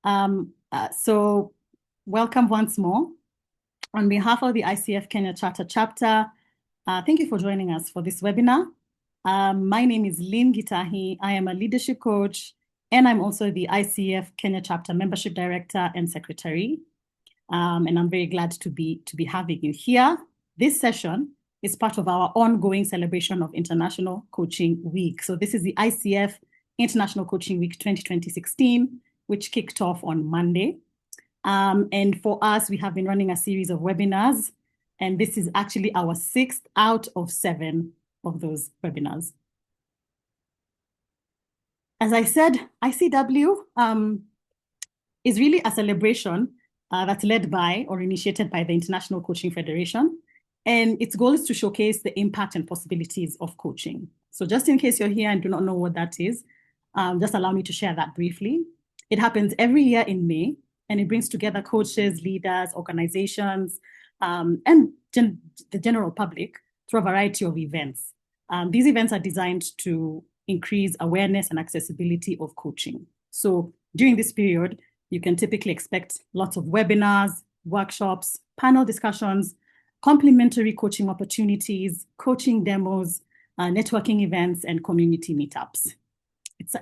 So welcome once more. On behalf of the ICF Kenya Charter Chapter, thank you for joining us for this webinar. My name is Lynn Gitahi. I am a leadership coach, and I'm also the ICF Kenya Chapter Membership Director and Secretary. And I'm very glad to be having you here. This session is part of our ongoing celebration of International Coaching Week. So this is the ICF International Coaching Week 2016, which kicked off on Monday. And for us, we have been running a series of webinars, and this is actually our 6th out of 7 of those webinars. As I said, ICW is really a celebration that's led by or initiated by the International Coaching Federation. And its goal is to showcase the impact and possibilities of coaching. So just in case you're here and do not know what that is, just allow me to share that briefly. It happens every year in May, and it brings together coaches, leaders, organizations, and the general public through a variety of events. These events are designed to increase awareness and accessibility of coaching. So during this period, you can typically expect lots of webinars, workshops, panel discussions, complimentary coaching opportunities, coaching demos, networking events, and community meetups.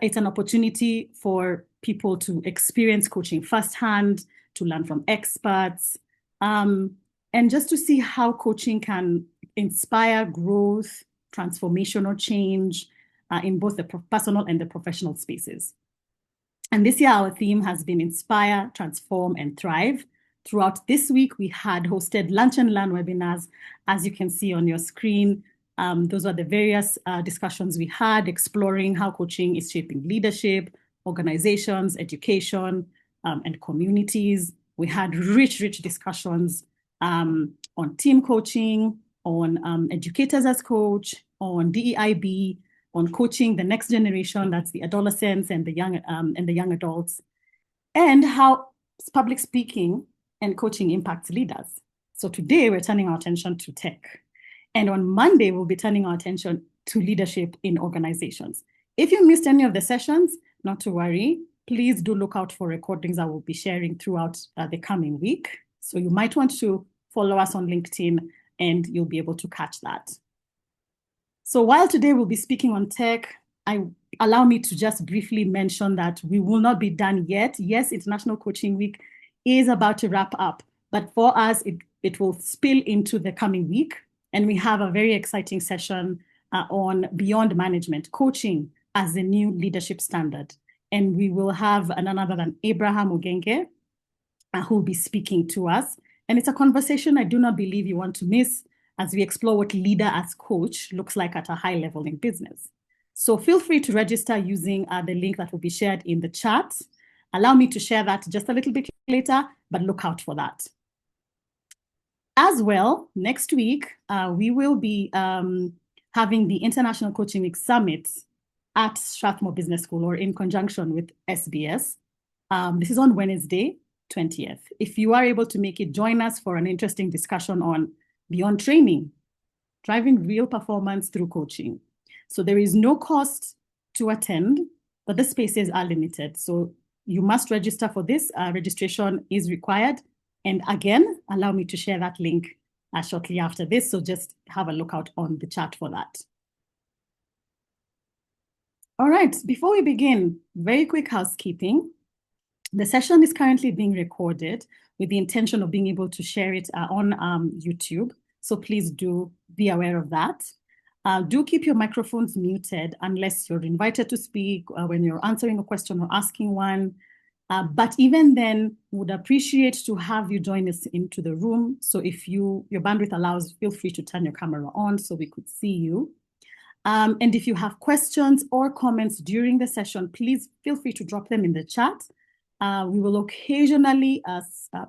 It's an opportunity for people to experience coaching firsthand, to learn from experts, and just to see how coaching can inspire growth, transformational change in both the personal and the professional spaces. And this year, our theme has been Inspire, Transform, and Thrive. Throughout this week, we had hosted Lunch and Learn webinars, as you can see on your screen. Those are the various discussions we had, exploring how coaching is shaping leadership, organizations, education, and communities. We had rich discussions on team coaching, on educators as coach, on DEIB, on coaching the next generation, that's the adolescents and the young adults, and how public speaking and coaching impacts leaders. So today we're turning our attention to tech. And on Monday, we'll be turning our attention to leadership in organizations. If you missed any of the sessions, not to worry, please do look out for recordings I will be sharing throughout the coming week. So you might want to follow us on LinkedIn and you'll be able to catch that. So while today we'll be speaking on tech, allow me to just briefly mention that we will not be done yet. Yes, International Coaching Week is about to wrap up, but for us, it will spill into the coming week. And we have a very exciting session on Beyond Management, coaching as the new leadership standard. And we will have none other than Abraham Ogenge, who will be speaking to us. And it's a conversation I do not believe you want to miss as we explore what leader as coach looks like at a high level in business. So feel free to register using the link that will be shared in the chat. Allow me to share that just a little bit later, but look out for that. As well, next week, we will be having the International Coaching Week Summit at Strathmore Business School, or in conjunction with SBS. This is on Wednesday, 20th. If you are able to make it, join us for an interesting discussion on beyond training, driving real performance through coaching. So there is no cost to attend, but the spaces are limited. So you must register for this. Registration is required. And again, allow me to share that link shortly after this. So just have a look out on the chat for that. All right, before we begin, very quick housekeeping. The session is currently being recorded with the intention of being able to share it on YouTube. So please do be aware of that. Do keep your microphones muted unless you're invited to speak when you're answering a question or asking one. But even then, would appreciate to have you join us into the room. So if your bandwidth allows, feel free to turn your camera on so we could see you. And if you have questions or comments during the session, please feel free to drop them in the chat. We will occasionally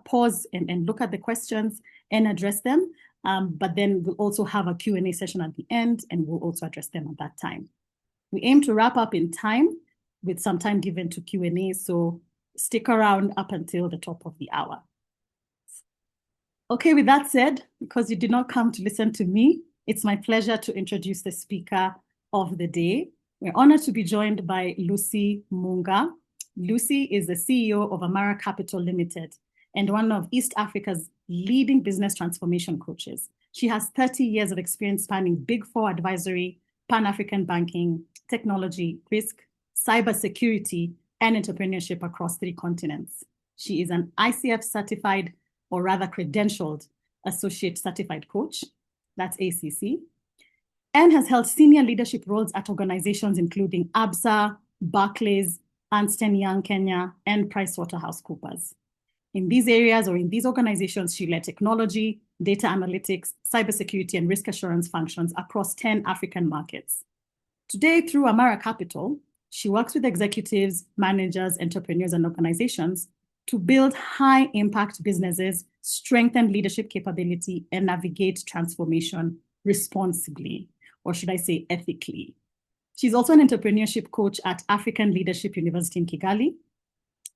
pause and look at the questions and address them. But then we'll also have a Q&A session at the end, and we'll also address them at that time. We aim to wrap up in time with some time given to Q&A. So stick around up until the top of the hour. Okay, with that said, because you did not come to listen to me, it's my pleasure to introduce the speaker of the day. We're honored to be joined by Lucy Munga. Lucy is the CEO of Amara Capital Limited and one of East Africa's leading business transformation coaches. She has 30 years of experience spanning Big Four advisory, Pan-African banking, technology, risk, cybersecurity, and entrepreneurship across 3 continents. She is an ICF certified, or rather credentialed, associate certified coach, that's ACC, and has held senior leadership roles at organizations including ABSA, Barclays, Ernst & Young Kenya, and PricewaterhouseCoopers. In these areas or in these organizations, she led technology, data analytics, cybersecurity, and risk assurance functions across 10 African markets. Today, through Amara Capital, she works with executives, managers, entrepreneurs, and organizations to build high-impact businesses, strengthen leadership capability, and navigate transformation responsibly, or should I say ethically. She's also an entrepreneurship coach at African Leadership University in Kigali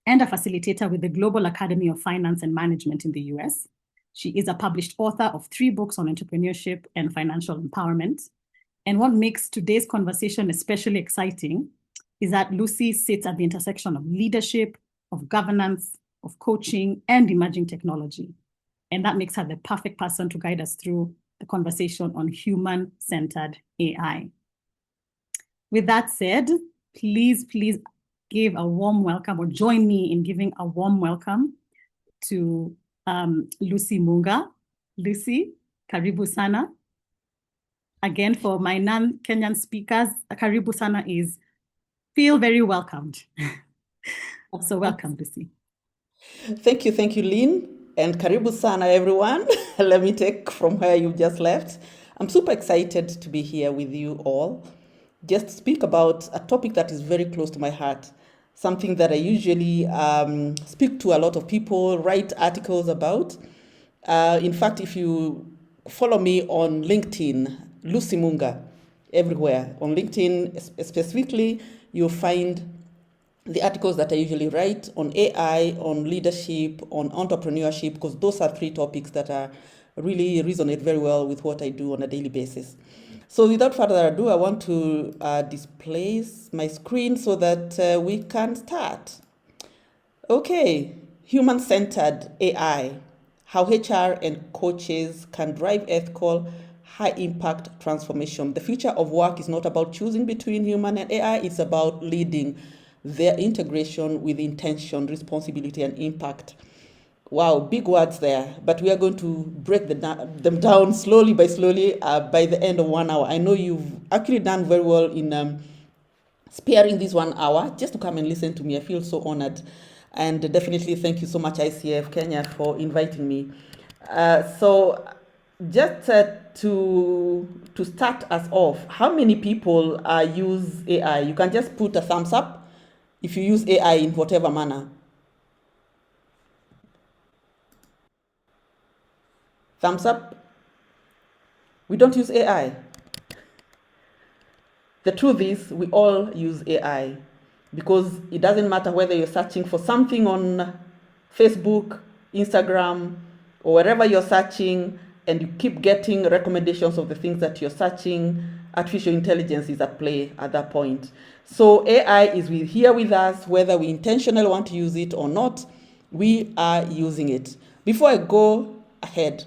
and a facilitator with the Global Academy of Finance and Management in the US. She is a published author of 3 books on entrepreneurship and financial empowerment. And what makes today's conversation especially exciting is that Lucy sits at the intersection of leadership, of governance, of coaching, and emerging technology. And that makes her the perfect person to guide us through the conversation on human-centered AI. With that said, please give a warm welcome, or join me in giving a warm welcome to Lucy Munga. Lucy, karibu sana. Again, for my non-Kenyan speakers, karibu sana is feel very welcomed. So welcome, Lucy. Thank you, Lynn, and karibu sana, everyone. Let me take from where you just left. I'm super excited to be here with you all, just to speak about a topic that is very close to my heart, something that I usually speak to a lot of people, write articles about. In fact, if you follow me on LinkedIn, Lucy Munga, everywhere. On LinkedIn specifically, you'll find the articles that I usually write on AI, on leadership, on entrepreneurship, because those are 3 topics that are really resonate very well with what I do on a daily basis. So without further ado, I want to display my screen so that we can start. Okay, human-centered AI, how HR and coaches can drive ethical, high-impact transformation. The future of work is not about choosing between human and AI, it's about leading their integration with intention, responsibility, and impact. Wow, big words there, but we are going to break them down slowly by the end of 1 hour. I know you've actually done very well in sparing this 1 hour just to come and listen to me. I feel so honored. And definitely thank you so much, ICF Kenya, for inviting me. So just to start us off, how many people use AI? You can just put a thumbs up if you use AI in whatever manner. Thumbs up. We don't use AI. The truth is, we all use AI because it doesn't matter whether you're searching for something on Facebook, Instagram, or wherever you're searching, and you keep getting recommendations of the things that you're searching. Artificial intelligence is at play at that point. So AI is here with us, whether we intentionally want to use it or not, we are using it. Before I go ahead,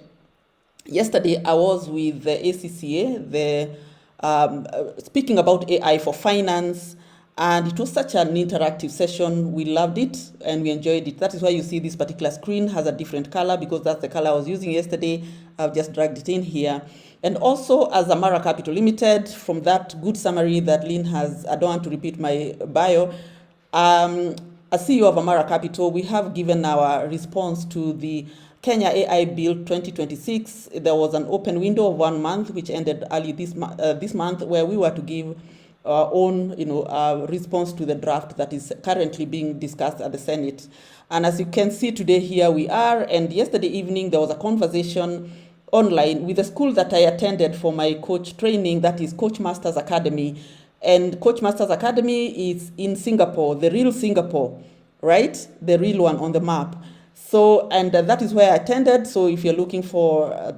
yesterday I was with the ACCA, speaking about AI for finance, and it was such an interactive session. We loved it and we enjoyed it. That is why you see this particular screen has a different color, because that's the color I was using yesterday. I've just dragged it in here. And also, as Amara Capital Limited, from that good summary that Lynn has, I don't want to repeat my bio, as CEO of Amara Capital, we have given our response to the Kenya AI Bill 2026. There was an open window of 1 month, which ended early this month, where we were to give our own response to the draft that is currently being discussed at the Senate. And as you can see today, here we are. And yesterday evening, there was a conversation online with a school that I attended for my coach training, that is Coach Masters Academy. And Coach Masters Academy is in Singapore, the real Singapore, right? The real one on the map. So, and that is where I attended. So if you're looking for,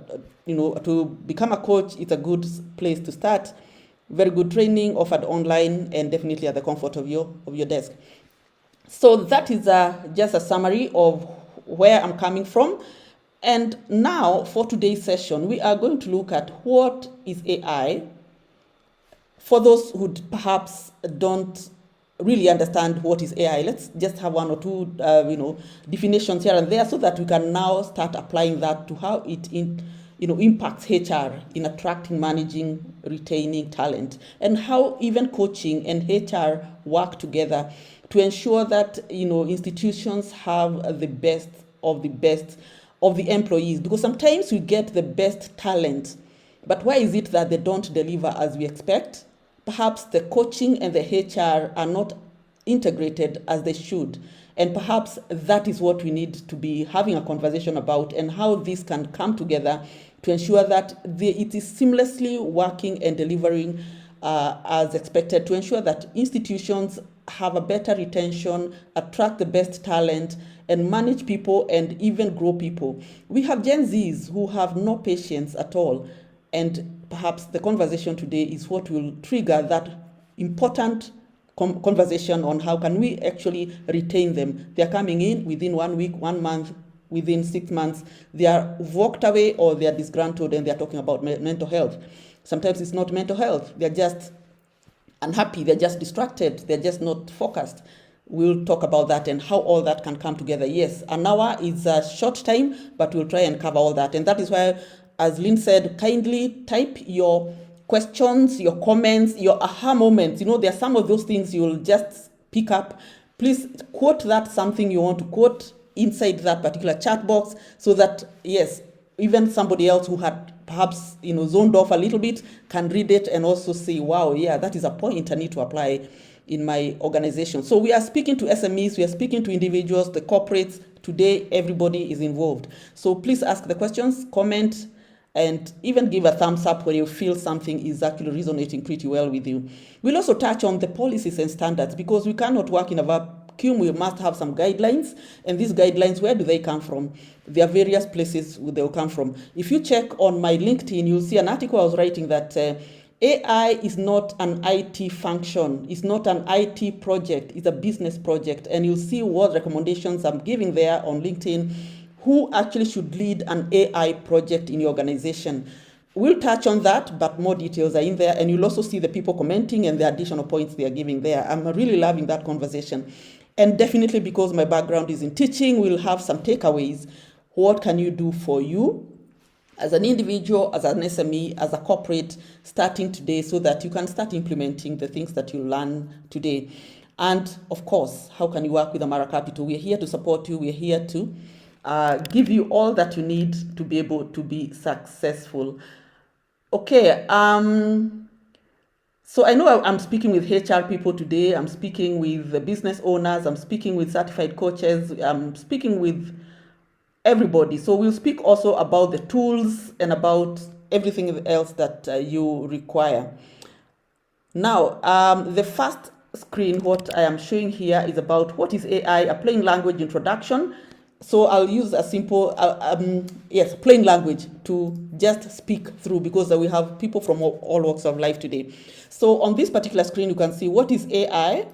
to become a coach, it's a good place to start. Very good training offered online and definitely at the comfort of your desk. So that is just a summary of where I'm coming from. And now for today's session, we are going to look at what is AI for those who perhaps don't really understand what is AI. Let's just have one or two, definitions here and there, so that we can now start applying that to how it impacts HR in attracting, managing, retaining talent, and how even coaching and HR work together to ensure that institutions have the best of the best of the employees. Because sometimes we get the best talent, but why is it that they don't deliver as we expect? Perhaps the coaching and the HR are not integrated as they should. And perhaps that is what we need to be having a conversation about, and how this can come together to ensure that it is seamlessly working and delivering as expected, to ensure that institutions have a better retention, attract the best talent, and manage people and even grow people. We have Gen Zs who have no patience at all. And perhaps the conversation today is what will trigger that important conversation on how can we actually retain them. They're coming in within 1 week, 1 month, within 6 months. They are walked away or they are disgruntled, and they're talking about mental health. Sometimes it's not mental health. They're just unhappy. They're just distracted. They're just not focused. We'll talk about that and how all that can come together. Yes, an hour is a short time, but we'll try and cover all that. And that is why, as Lynn said, kindly type your questions, your comments, your aha moments. There are some of those things you'll just pick up. Please quote that something you want to quote inside that particular chat box, so that, yes, even somebody else who had perhaps zoned off a little bit can read it and also say, wow, yeah, that is a point I need to apply in my organization. So we are speaking to SMEs, we are speaking to individuals, the corporates. Today, everybody is involved. So please ask the questions, comment, and even give a thumbs up when you feel something is actually resonating pretty well with you. We'll also touch on the policies and standards, because we cannot work in a vacuum. We must have some guidelines, and these guidelines, where do they come from? There are various places they will come from. If you check on my LinkedIn, you'll see an article I was writing that AI is not an IT function, it's not an IT project, it's a business project. And you'll see what recommendations I'm giving there on LinkedIn, who actually should lead an AI project in your organization. We'll touch on that, but more details are in there, and you'll also see the people commenting and the additional points they are giving there. I'm really loving that conversation. And definitely, because my background is in teaching, we'll have some takeaways. What can you do for you as an individual, as an SME, as a corporate, starting today, so that you can start implementing the things that you learn today? And of course, how can you work with Amara Capital? We're here to support you. We're here to give you all that you need to be able to be successful. Okay, so I know I'm speaking with HR people today. I'm speaking with the business owners. I'm speaking with certified coaches. I'm speaking with everybody. So we'll speak also about the tools and about everything else that you require. Now, the first screen, what I am showing here is about what is AI, a plain language introduction. So I'll use a simple, plain language to just speak through, because we have people from all walks of life today. So on this particular screen, you can see what is AI.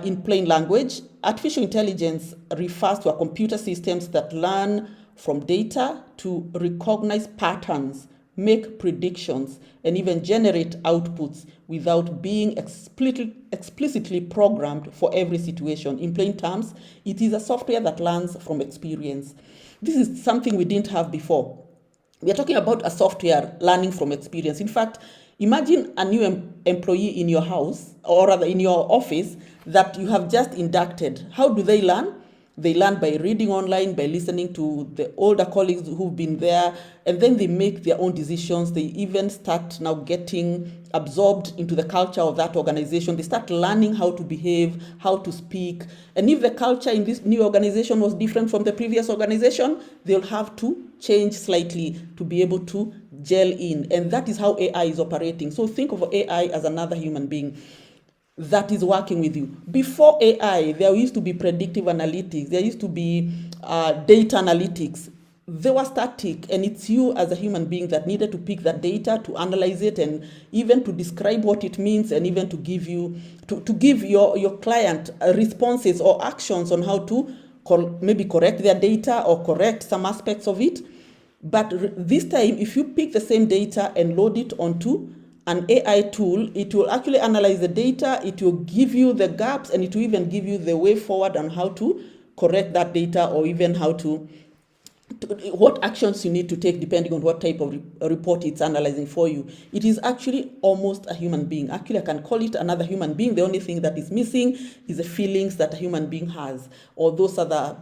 In plain language, artificial intelligence refers to a computer systems that learn from data to recognize patterns, make predictions, and even generate outputs without being explicitly programmed for every situation. In plain terms, it is a software that learns from experience. This is something we didn't have before. We are talking about a software learning from experience. In fact, imagine a new employee in your house, or rather in your office, that you have just inducted. How do they learn? They learn by reading online, by listening to the older colleagues who've been there, and then they make their own decisions. They even start now getting absorbed into the culture of that organization. They start learning how to behave, how to speak. And if the culture in this new organization was different from the previous organization, they'll have to change slightly to be able to gel in. And that is how AI is operating. So think of AI as another human being that is working with you. Before AI, there used to be predictive analytics. There used to be data analytics. they were static, and it's you as a human being that needed to pick that data, to analyze it, and even to describe what it means, and even to give your client responses or actions on how to maybe correct their data or correct some aspects of it. But this time, if you pick the same data and load it onto an AI tool, it will actually analyze the data, it will give you the gaps, and it will even give you the way forward on how to correct that data, or even how to what actions you need to take depending on what type of report it's analyzing for you. It is actually almost a human being. Actually, I can call it another human being. The only thing that is missing is the feelings that a human being has, or those other,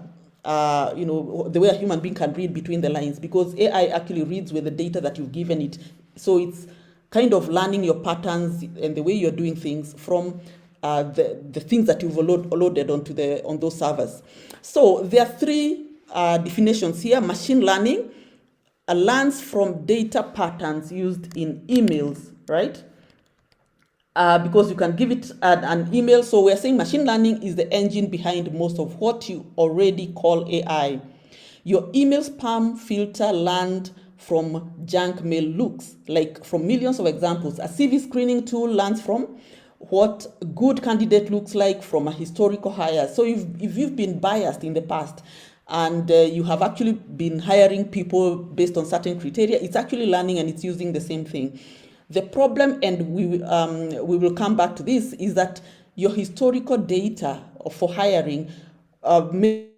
the way a human being can read between the lines, because AI actually reads with the data that you've given it. So it's kind of learning your patterns and the way you're doing things from the things that you've loaded on those servers. So there are three definitions here. Machine learning learns from data patterns used in emails, right? Because you can give it an email. So we're saying machine learning is the engine behind most of what you already call AI. Your email spam filter learned from junk mail looks, like from millions of examples. A CV screening tool learns from what good candidate looks like from a historical hire. So if you've been biased in the past, and you have actually been hiring people based on certain criteria, it's actually learning, and it's using the same thing. The problem, and we will come back to this, is that your historical data for hiring may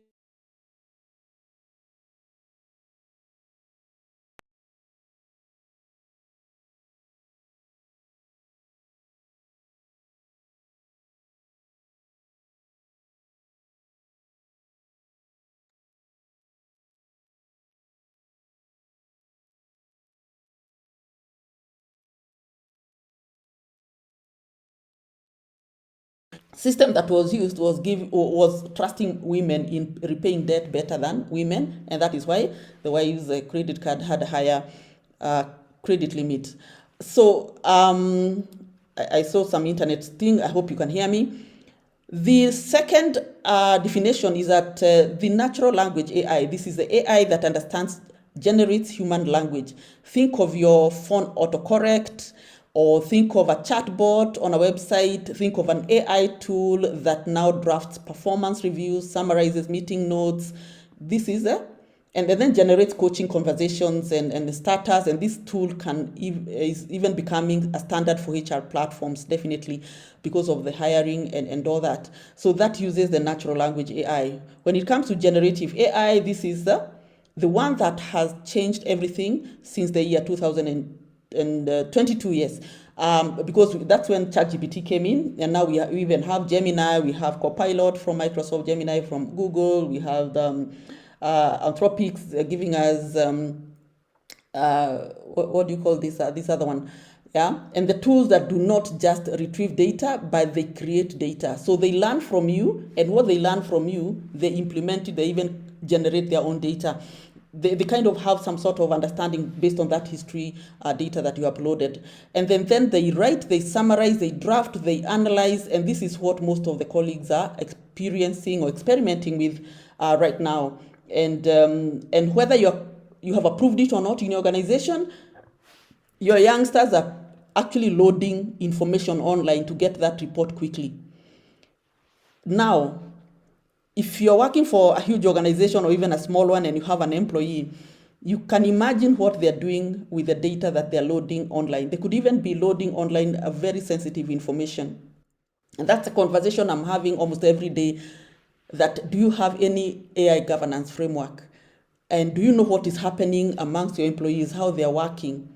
system that was used was trusting women in repaying debt better than women, and that is why the wise credit card had a higher credit limit. So I saw some internet thing. I hope you can hear me. The second definition is that the natural language AI, this is the AI that generates human language. Think of your phone autocorrect, or think of a chatbot on a website. Think of an AI tool that now drafts performance reviews, summarizes meeting notes. This is and then generates coaching conversations and starters. And this tool is even becoming a standard for HR platforms, definitely, because of the hiring and all that. So that uses the natural language AI. When it comes to generative AI, this is the one that has changed everything since the year 2022 years. Because that's when ChatGPT came in, and now we even have Gemini, we have Copilot from Microsoft, Gemini from Google, we have Anthropics giving us what do you call this other one? Yeah, and the tools that do not just retrieve data, but they create data. So they learn from you, and what they learn from you, they implement it, they even generate their own data. They kind of have some sort of understanding based on that history data that you uploaded. And then they write, they summarize, they draft, they analyze, and this is what most of the colleagues are experiencing or experimenting with right now. And whether you have approved it or not in your organization, your youngsters are actually loading information online to get that report quickly. Now, if you're working for a huge organization or even a small one and you have an employee, you can imagine what they're doing with the data that they're loading online. They could even be loading online a very sensitive information. And that's a conversation I'm having almost every day, that do you have any AI governance framework? And do you know what is happening amongst your employees, how they're working?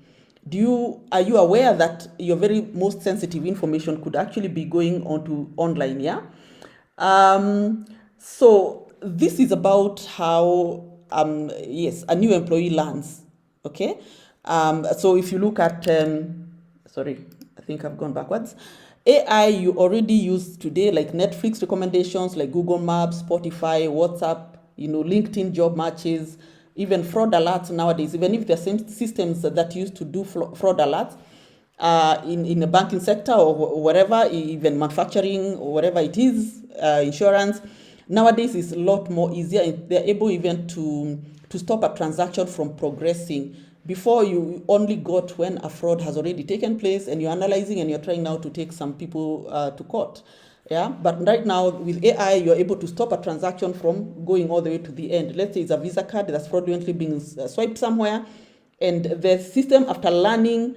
Are you aware that your very most sensitive information could actually be going onto online? Yeah. So this is about how yes, a new employee learns. Okay. So if you look at sorry, I think I've gone backwards. AI you already use today, like Netflix recommendations, like Google Maps, Spotify, WhatsApp, LinkedIn job matches, even fraud alerts nowadays. Even if the same systems that used to do fraud alerts in the banking sector or whatever, even manufacturing or whatever it is, insurance, Nowadays, it's a lot more easier, and they're able even to stop a transaction from progressing. Before, you only got when a fraud has already taken place, and you're analyzing and you're trying now to take some people to court. Yeah, but right now with AI, you're able to stop a transaction from going all the way to the end. Let's say it's a Visa card that's fraudulently being swiped somewhere, and the system, after learning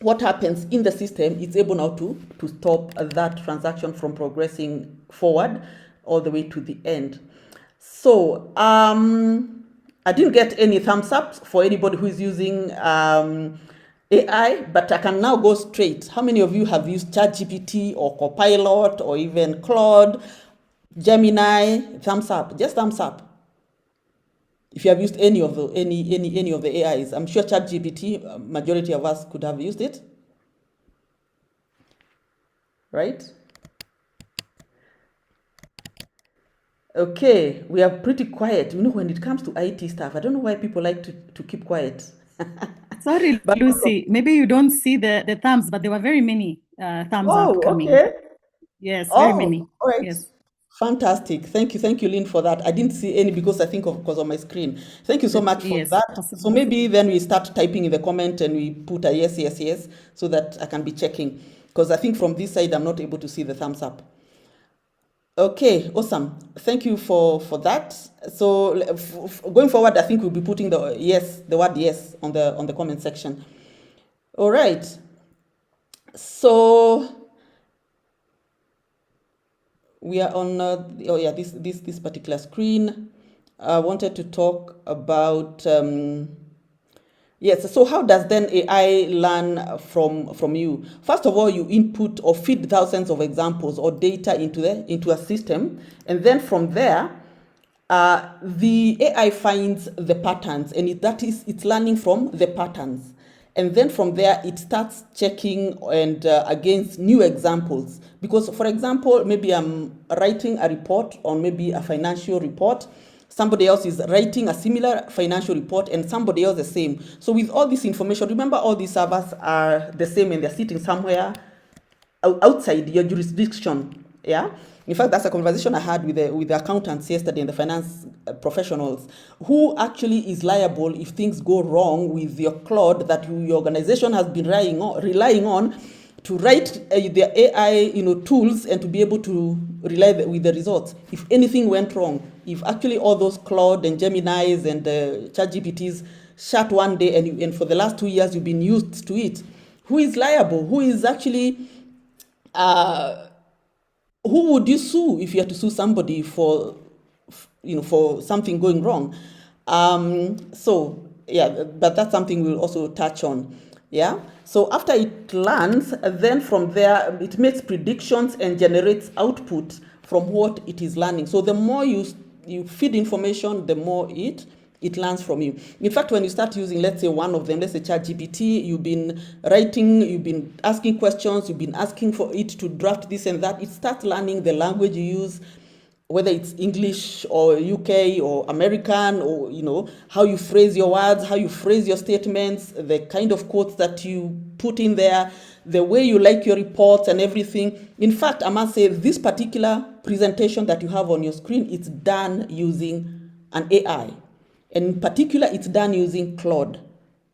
what happens in the system, it's able now to stop that transaction from progressing forward all the way to the end. So I didn't get any thumbs up for anybody who is using AI, but I can now go straight. How many of you have used ChatGPT or Copilot or even Claude, Gemini? Thumbs up, just thumbs up. If you have used any of the any of the AIs, I'm sure ChatGPT, majority of us could have used it, right? Okay, we are pretty quiet. You know, when it comes to IT stuff, I don't know why people like to keep quiet. Sorry, But Lucy. Maybe you don't see the thumbs, but there were very many thumbs up oh, coming. okay. Yes, very Oh, many. all right. Yes. Fantastic. Thank you, Lynn, for that. I didn't see any because I think of because on my screen. Thank you so much for Yes, that. So possible. maybe then we start typing in the comment and we put a yes, yes, yes, so that I can be checking. Because I think from this side I'm not able to see the thumbs up. Okay, awesome. Thank you for that. So going forward, I think we'll be putting the word yes on the comment section. All right. So we are on this particular screen. I wanted to talk about yes. So how does then AI learn from you? First of all, you input or feed thousands of examples or data into a system, and then from there, the AI finds the patterns, and it's learning from the patterns. And then from there, it starts checking and against new examples. Because, for example, maybe I'm writing a report on maybe a financial report. Somebody else is writing a similar financial report and somebody else the same. So with all this information, remember all these servers are the same and they're sitting somewhere outside your jurisdiction. Yeah. In fact, that's a conversation I had with the accountants yesterday and the finance professionals. Who actually is liable if things go wrong with your Claude that your organization has been relying on to write their AI tools and to be able to rely with the results. If anything went wrong, if actually all those Claude and Geminis and ChatGPTs shut one day and for the last 2 years you've been used to it, who is liable? Who is actually who would you sue if you had to sue somebody for something going wrong? So yeah, but that's something we'll also touch on. Yeah. So after it learns, then from there it makes predictions and generates output from what it is learning. So the more you feed information, the more it learns from you. In fact, when you start using, let's say one of them, let's say ChatGPT, you've been writing, you've been asking questions, you've been asking for it to draft this and that, it starts learning the language you use, whether it's English or UK or American, or how you phrase your words, how you phrase your statements, the kind of quotes that you put in there, the way you like your reports and everything. In fact, I must say this particular presentation that you have on your screen, it's done using an AI. And in particular, it's done using Claude,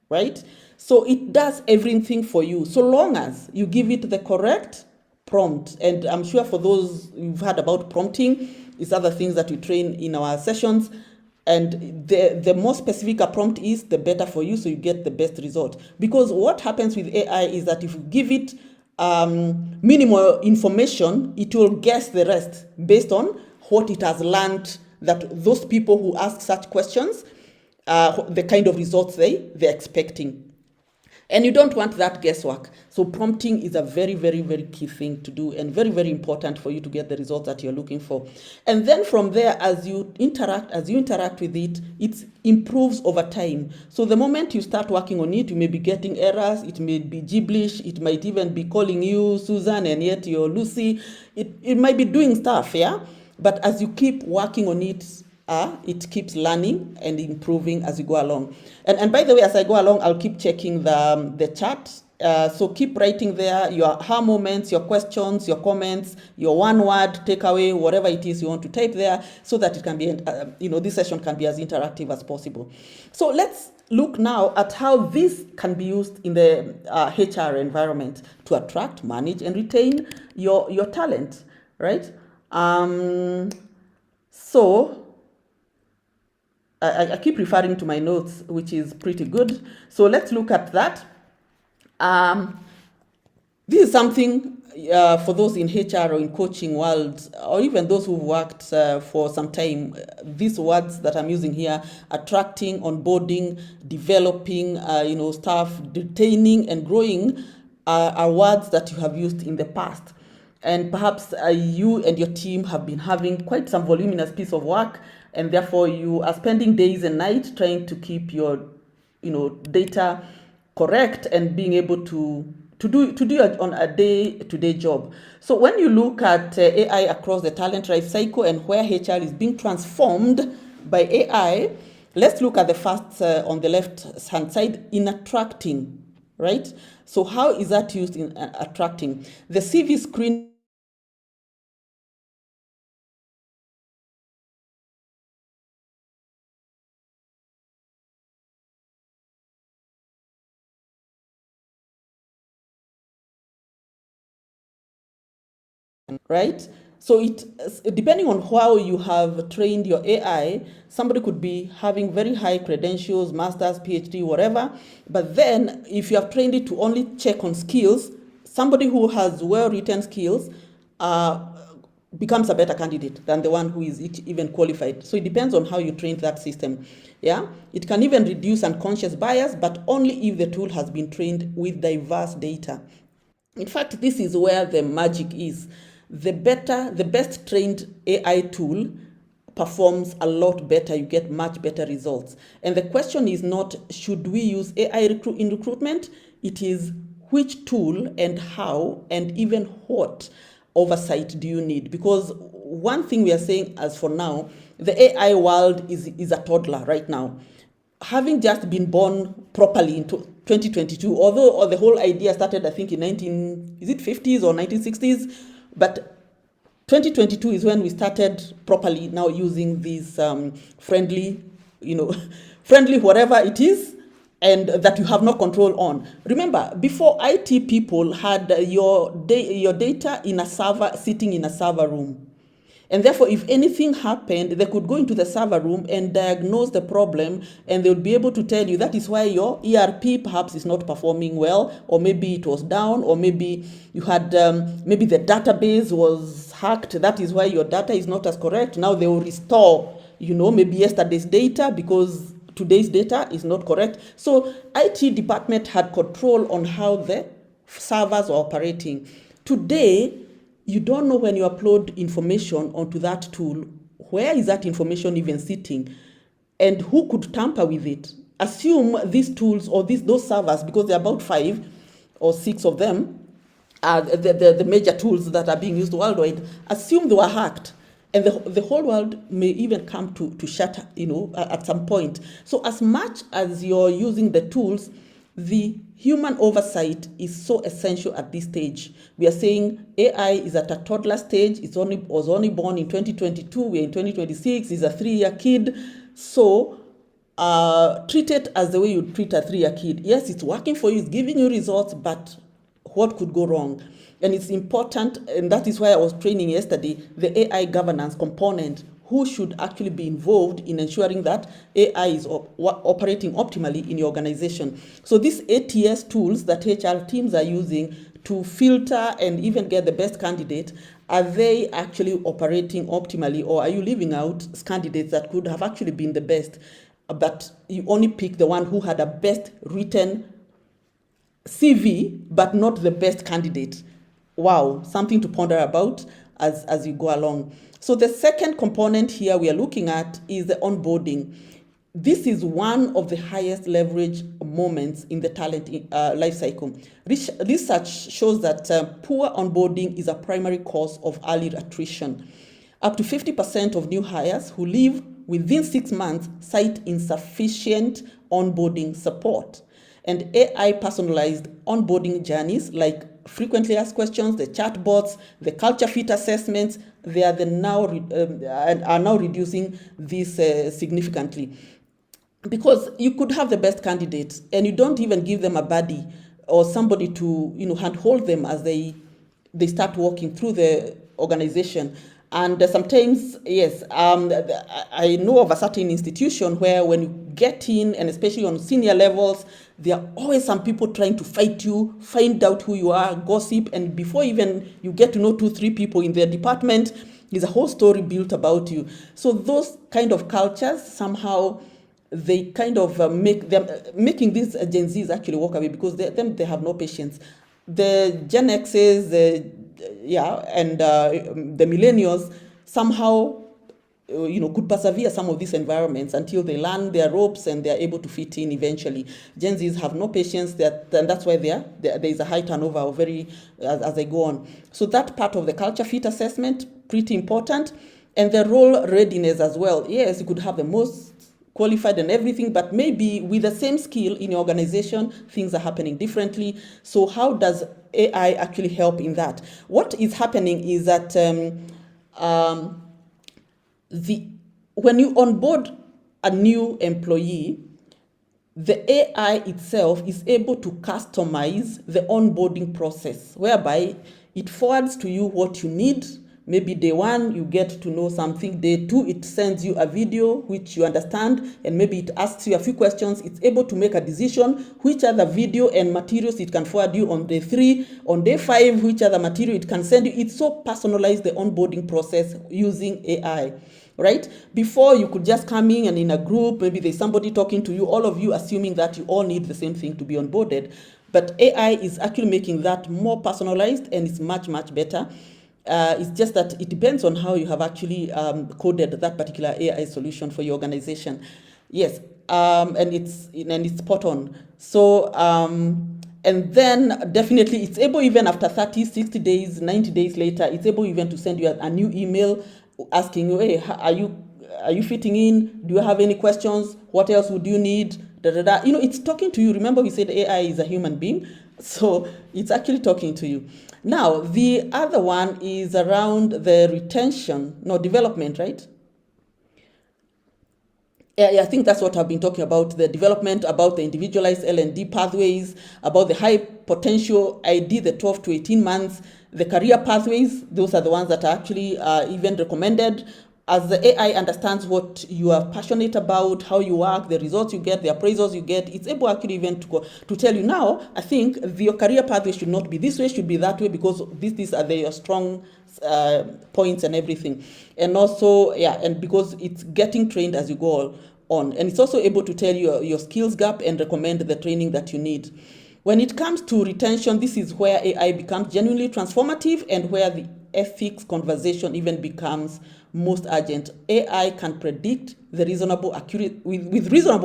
right? So it does everything for you, so long as you give it the correct prompt. And I'm sure for those you've heard about prompting, it's other things that we train in our sessions. And the more specific a prompt is, the better for you, so you get the best result. Because what happens with AI is that if you give it minimal information, it will guess the rest based on what it has learned, that those people who ask such questions, the kind of results they're expecting. And you don't want that guesswork. So prompting is a very, very, very key thing to do, and very, very important for you to get the results that you're looking for. And then from there, as you interact with it, it improves over time. So the moment you start working on it, you may be getting errors, it may be gibberish, it might even be calling you Susan and yet you're Lucy. It might be doing stuff, yeah? But as you keep working on it, it keeps learning and improving as you go along. And by the way, as I go along, I'll keep checking the chat So keep writing there your aha moments, your questions, your comments, your one word takeaway, whatever it is you want to type there, so that it can be, this session can be as interactive as possible. So let's look now at how this can be used in the HR environment to attract, manage, and retain your talent, right? So I keep referring to my notes, which is pretty good. So let's look at that. This is something for those in HR or in coaching world, or even those who've worked for some time. These words that I'm using here: attracting, onboarding, developing, staff, retaining, and growing, are words that you have used in the past. And perhaps you and your team have been having quite some voluminous piece of work, and therefore you are spending days and nights trying to keep your data correct and being able to do it on a day-to-day job. So when you look at AI across the talent life cycle and where HR is being transformed by AI, let's look at the first on the left-hand side in attracting, right? So how is that used in attracting? The CV screen right? So it, depending on how you have trained your AI, somebody could be having very high credentials, master's, PhD, whatever. But then if you have trained it to only check on skills, somebody who has well-written skills becomes a better candidate than the one who is even qualified. So it depends on how you train that system. Yeah, it can even reduce unconscious bias, but only if the tool has been trained with diverse data. In fact, this is where the magic is. The best trained AI tool performs a lot better. You get much better results. And the question is not, should we use AI in recruitment? It is, which tool and how and even what oversight do you need? Because one thing we are saying as for now, the AI world is a toddler right now. Having just been born properly in 2022, although the whole idea started, I think, in 50s or 1960s, but 2022 is when we started properly now using these friendly, friendly whatever it is, and that you have no control on. Remember, before, IT people had your data in a server, sitting in a server room. And therefore, if anything happened, they could go into the server room and diagnose the problem, and they would be able to tell you that is why your ERP perhaps is not performing well, or maybe it was down, or maybe you had, maybe the database was hacked. That is why your data is not as correct. Now they will restore, maybe yesterday's data because today's data is not correct. So IT department had control on how the servers are operating. Today, you don't know when you upload information onto that tool, where is that information even sitting, and who could tamper with it. Assume these tools or those servers, because there are about 5 or 6 of them, the major tools that are being used worldwide, assume they were hacked, and the whole world may even come to shatter, at some point. So as much as you're using the tools, the human oversight is so essential at this stage. We are saying AI is at a toddler stage. It was only born in 2022. We're in 2026. It's a 3-year kid. So treat it as the way you treat a 3-year kid. Yes, it's working for you. It's giving you results, but what could go wrong? And it's important, and that is why I was training yesterday, the AI governance component. Who should actually be involved in ensuring that AI is operating optimally in your organization? So these ATS tools that HR teams are using to filter and even get the best candidate, are they actually operating optimally, or are you leaving out candidates that could have actually been the best, but you only pick the one who had a best written CV, but not the best candidate? Wow, something to ponder about as you go along. So the second component here we are looking at is the onboarding. This is one of the highest leverage moments in the talent life cycle. Research shows that poor onboarding is a primary cause of early attrition. Up to 50% of new hires who leave within 6 months cite insufficient onboarding support. and AI personalized onboarding journeys like frequently asked questions, the chatbots, the culture fit assessments. They are now reducing this significantly, because you could have the best candidates and you don't even give them a buddy or somebody to handhold them as they start walking through the organization. And sometimes, yes, I know of a certain institution where when you get in, and especially on senior levels, there are always some people trying to fight you, find out who you are, gossip, and before even you get to know 2-3 people in their department, there's a whole story built about you. So those kind of cultures, somehow they kind of making these Gen Zs actually walk away, because they have no patience. The Gen Xs, and the millennials somehow could persevere some of these environments until they learn their ropes and they're able to fit in eventually. Gen Zs have no patience, and that's why there is a high turnover of as they go on. So that part of the culture fit assessment, pretty important. And the role readiness as well. Yes, you could have the most qualified and everything, but maybe with the same skill in your organization, things are happening differently. So how does AI actually help in that? What is happening is that when you onboard a new employee, the AI itself is able to customize the onboarding process, whereby it forwards to you what you need. Maybe day one, you get to know something. Day two, it sends you a video which you understand, and maybe it asks you a few questions. It's able to make a decision which other video and materials it can forward you on day three. On day five, which other material it can send you. It's so personalized, the onboarding process using AI. Right? Before, you could just come in and in a group, maybe there's somebody talking to you, all of you assuming that you all need the same thing to be onboarded. But AI is actually making that more personalized, and it's much, much better. It's just that it depends on how you have actually coded that particular AI solution for your organization. Yes, and it's spot on. So, and then definitely it's able, even after 30, 60 days, 90 days later, it's able even to send you a new email asking you, hey, are you fitting in? Do you have any questions? What else would you need? It's talking to you. Remember, we said AI is a human being, so it's actually talking to you. Now, the other one is around the development, right? I think that's what I've been talking about, the development, about the individualized L&D pathways, about the high potential ID, the 12 to 18 months, the career pathways. Those are the ones that are actually even recommended. As the AI understands what you are passionate about, how you work, the results you get, the appraisals you get, it's able actually even to tell you, now, I think your career pathway should not be this way, should be that way, because these are your strong points and everything. And also, and because it's getting trained as you go on. And it's also able to tell you your skills gap and recommend the training that you need. When it comes to retention, this is where AI becomes genuinely transformative, and where the ethics conversation even becomes most urgent. AI can predict with reasonable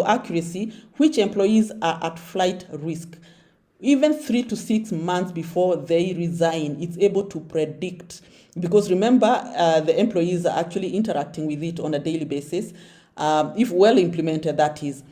accuracy which employees are at flight risk. Even 3 to 6 months before they resign, it's able to predict. Because remember, the employees are actually interacting with it on a daily basis, if well implemented, that is.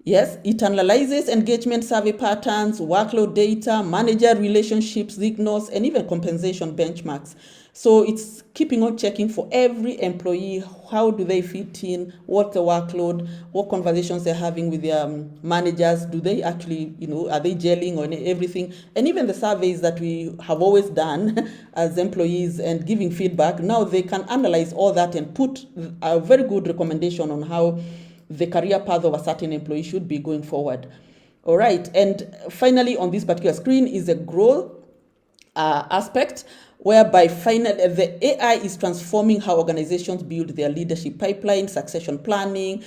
Yes, it analyzes engagement survey patterns, workload data, manager relationships, signals, and even compensation benchmarks. So it's keeping on checking for every employee, how do they fit in, what's the workload, what conversations they're having with their managers, do they actually, are they gelling on everything? And even the surveys that we have always done as employees and giving feedback, now they can analyze all that and put a very good recommendation on how the career path of a certain employee should be going forward. All right, and finally on this particular screen is a growth aspect, whereby finally the AI is transforming how organizations build their leadership pipeline, succession planning,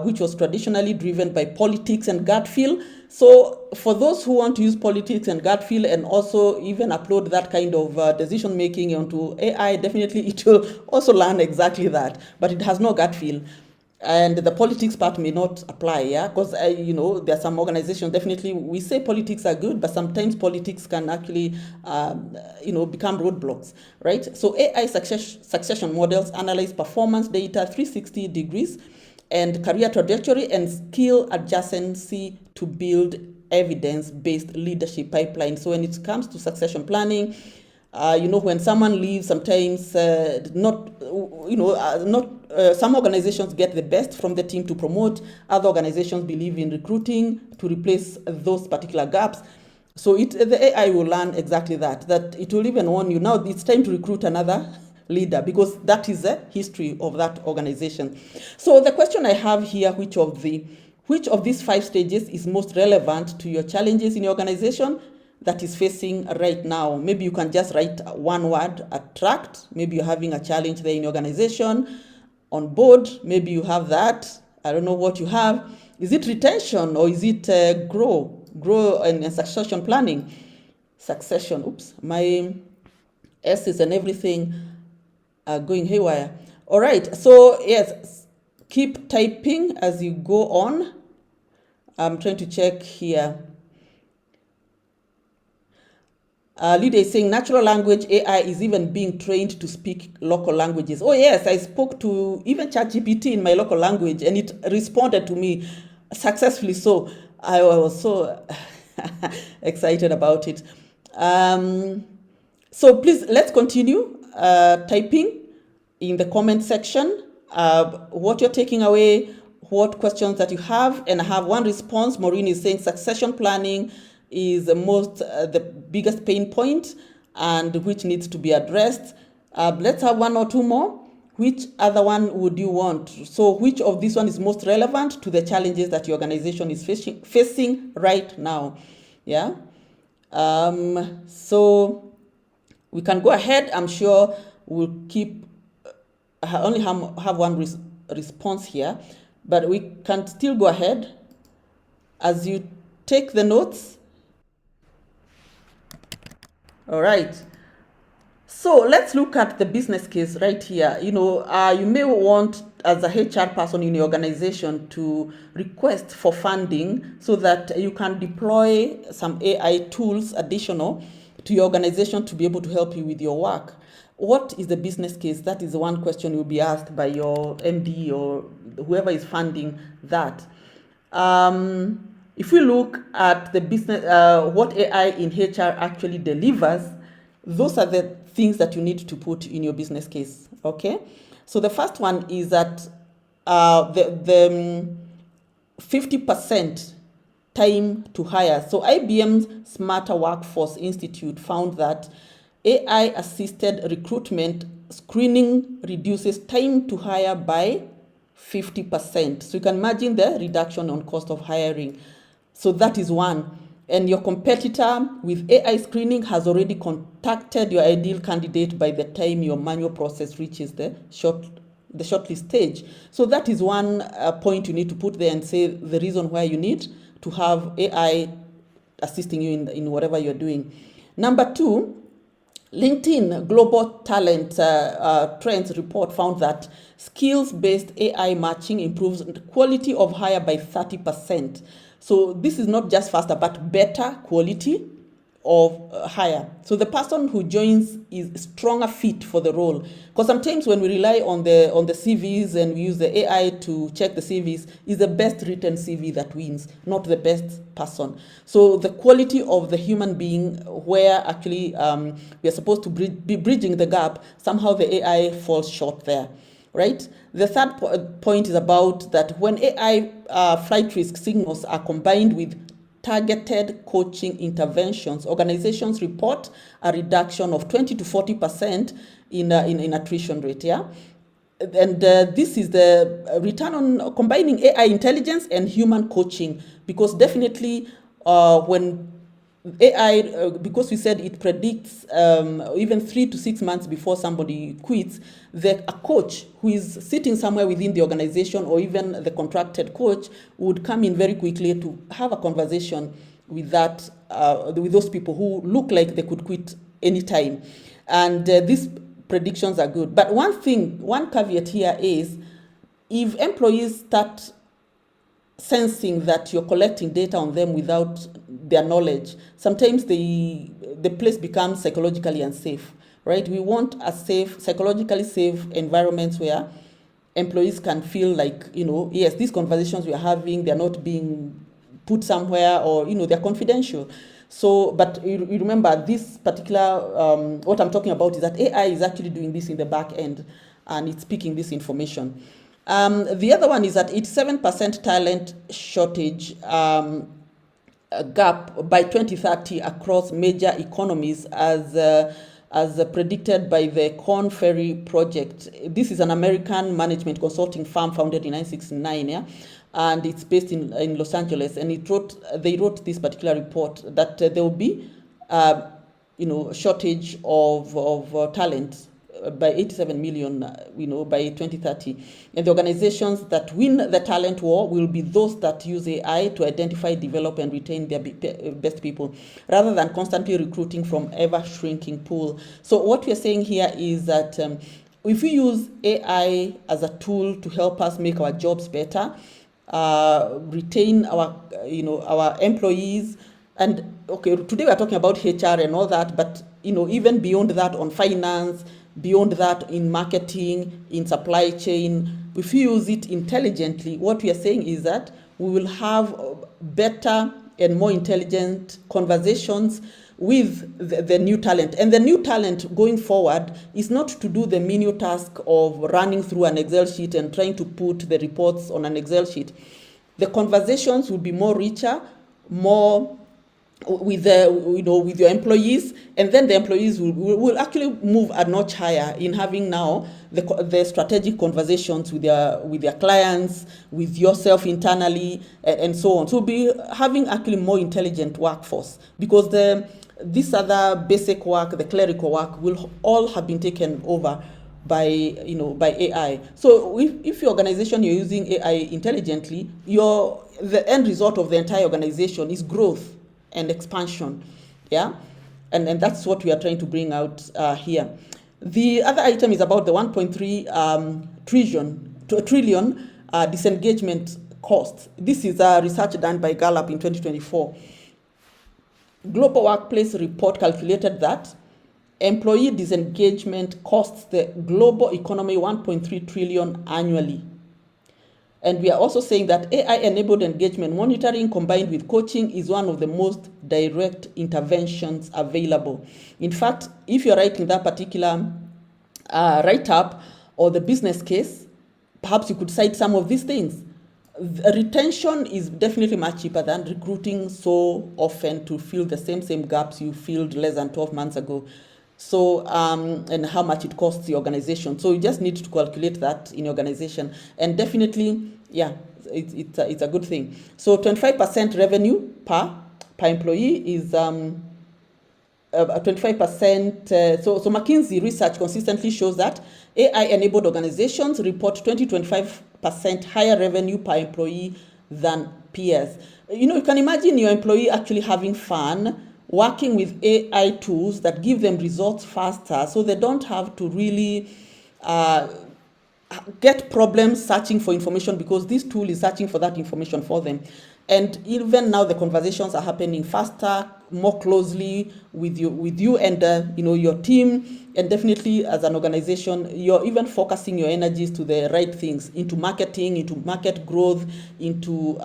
which was traditionally driven by politics and gut feel. So for those who want to use politics and gut feel and also even upload that kind of decision making onto AI, definitely it will also learn exactly that, but it has no gut feel. And the politics part may not apply, because there are some organizations, definitely we say politics are good, but sometimes politics can actually become roadblocks, right? So AI succession models analyze performance data 360 degrees, and career trajectory and skill adjacency to build evidence-based leadership pipeline. So when it comes to succession planning, when someone leaves, sometimes some organizations get the best from the team to promote. Other organizations believe in recruiting to replace those particular gaps. So the AI will learn exactly that it will even warn you, now it's time to recruit another leader, because that is the history of that organization. So the question I have here, which of these 5 stages is most relevant to your challenges in your organization that is facing right now? Maybe you can just write one word: attract. Maybe you're having a challenge there in your organization. On board, maybe you have that. I don't know what you have. Is it retention, or is it grow and succession planning? Succession, oops, my S's and everything are going haywire. All right, so yes, keep typing as you go on. I'm trying to check here. Lydia is saying natural language AI is even being trained to speak local languages. Oh yes, I spoke to even ChatGPT in my local language and it responded to me successfully. So I was so excited about it. So please, let's continue typing in the comment section what you're taking away, what questions that you have, and I have one response. Maureen is saying succession planning is the biggest pain point and which needs to be addressed. Let's have one or two more. Which other one would you want? So which of this one is most relevant to the challenges that your organization is facing right now? Yeah. So we can go ahead. I'm sure we'll keep, I only have one response here, but we can still go ahead as you take the notes. All right. So let's look at the business case right here. You may want, as a HR person in your organization, to request for funding so that you can deploy some AI tools additional to your organization to be able to help you with your work. What is the business case? That is one question you'll be asked by your MD or whoever is funding that. If we look at the business, what AI in HR actually delivers, those are the things that you need to put in your business case. Okay, so the first one is that the 50% time to hire. So IBM's Smarter Workforce Institute found that AI-assisted recruitment screening reduces time to hire by 50%. So you can imagine the reduction on cost of hiring. So that is one. And your competitor with AI screening has already contacted your ideal candidate by the time your manual process reaches the shortlist stage. So that is one point you need to put there and say the reason why you need to have AI assisting you in whatever you're doing. Number 2, LinkedIn Global Talent Trends report found that skills-based AI matching improves the quality of hire by 30%. So this is not just faster, but better quality of hire. So the person who joins is a stronger fit for the role. Because sometimes when we rely on the CVs and we use the AI to check the CVs, is the best written CV that wins, not the best person. So the quality of the human being, where actually we are supposed to be bridging the gap, somehow the AI falls short there. Right? The third point is about that when AI flight risk signals are combined with targeted coaching interventions, organizations report a reduction of 20 to 40% in attrition rate. Yeah, and this is the return on combining AI intelligence and human coaching, because definitely when AI, because we said it predicts even 3 to 6 months before somebody quits, a coach who is sitting somewhere within the organization or even the contracted coach would come in very quickly to have a conversation with with those people who look like they could quit anytime. And these predictions are good. But one caveat here is, if employees start sensing that you're collecting data on them without their knowledge, sometimes the place becomes psychologically unsafe, right? We want a safe, psychologically safe environments where employees can feel like, yes, these conversations we are having, they're not being put somewhere, or, they're confidential. So, but you remember this particular, what I'm talking about is that AI is actually doing this in the back end, and it's picking this information. The other one is that 87% talent shortage gap by 2030 across major economies, as predicted by the Corn Ferry Project. This is an American management consulting firm founded in 1969, yeah? And it's based in Los Angeles. And they wrote this particular report that there will be, shortage of talent by 87 million, by 2030. And the organizations that win the talent war will be those that use AI to identify, develop, and retain their best people, rather than constantly recruiting from ever-shrinking pool. So what we're saying here is that if we use AI as a tool to help us make our jobs better, retain our employees, and okay, today we're talking about HR and all that, but even beyond that, on finance, beyond that, in marketing, in supply chain, if we use it intelligently, what we are saying is that we will have better and more intelligent conversations with the new talent. And the new talent going forward is not to do the menial task of running through an Excel sheet and trying to put the reports on an Excel sheet. The conversations will be more richer, more with your employees, and then the employees will actually move a notch higher in having now the strategic conversations with their clients, with yourself internally, and so on. So we'll be having actually more intelligent workforce, because this other basic work, the clerical work, will all have been taken over by AI. So if your organization, you're using AI intelligently, the end result of the entire organization is growth and expansion, yeah, and that's what we are trying to bring out here. The other item is about the 1.3 trillion disengagement cost. This is a research done by Gallup in 2024. Global Workplace Report calculated that employee disengagement costs the global economy 1.3 trillion annually. And we are also saying that AI-enabled engagement monitoring combined with coaching is one of the most direct interventions available. In fact, if you're writing that particular write-up or the business case, perhaps you could cite some of these things. Retention is definitely much cheaper than recruiting so often to fill the same gaps you filled less than 12 months ago. So, and how much it costs the organization. So you just need to calculate that in your organization. And definitely, yeah, it's a good thing. So 25% revenue per employee is 25%. So McKinsey research consistently shows that AI-enabled organizations report 20-25% higher revenue per employee than peers. You can imagine your employee actually having fun, working with AI tools that give them results faster, so they don't have to really get problems searching for information, because this tool is searching for that information for them. And even now the conversations are happening faster, more closely with you and your team. And definitely as an organization, you're even focusing your energies to the right things, into marketing, into market growth, into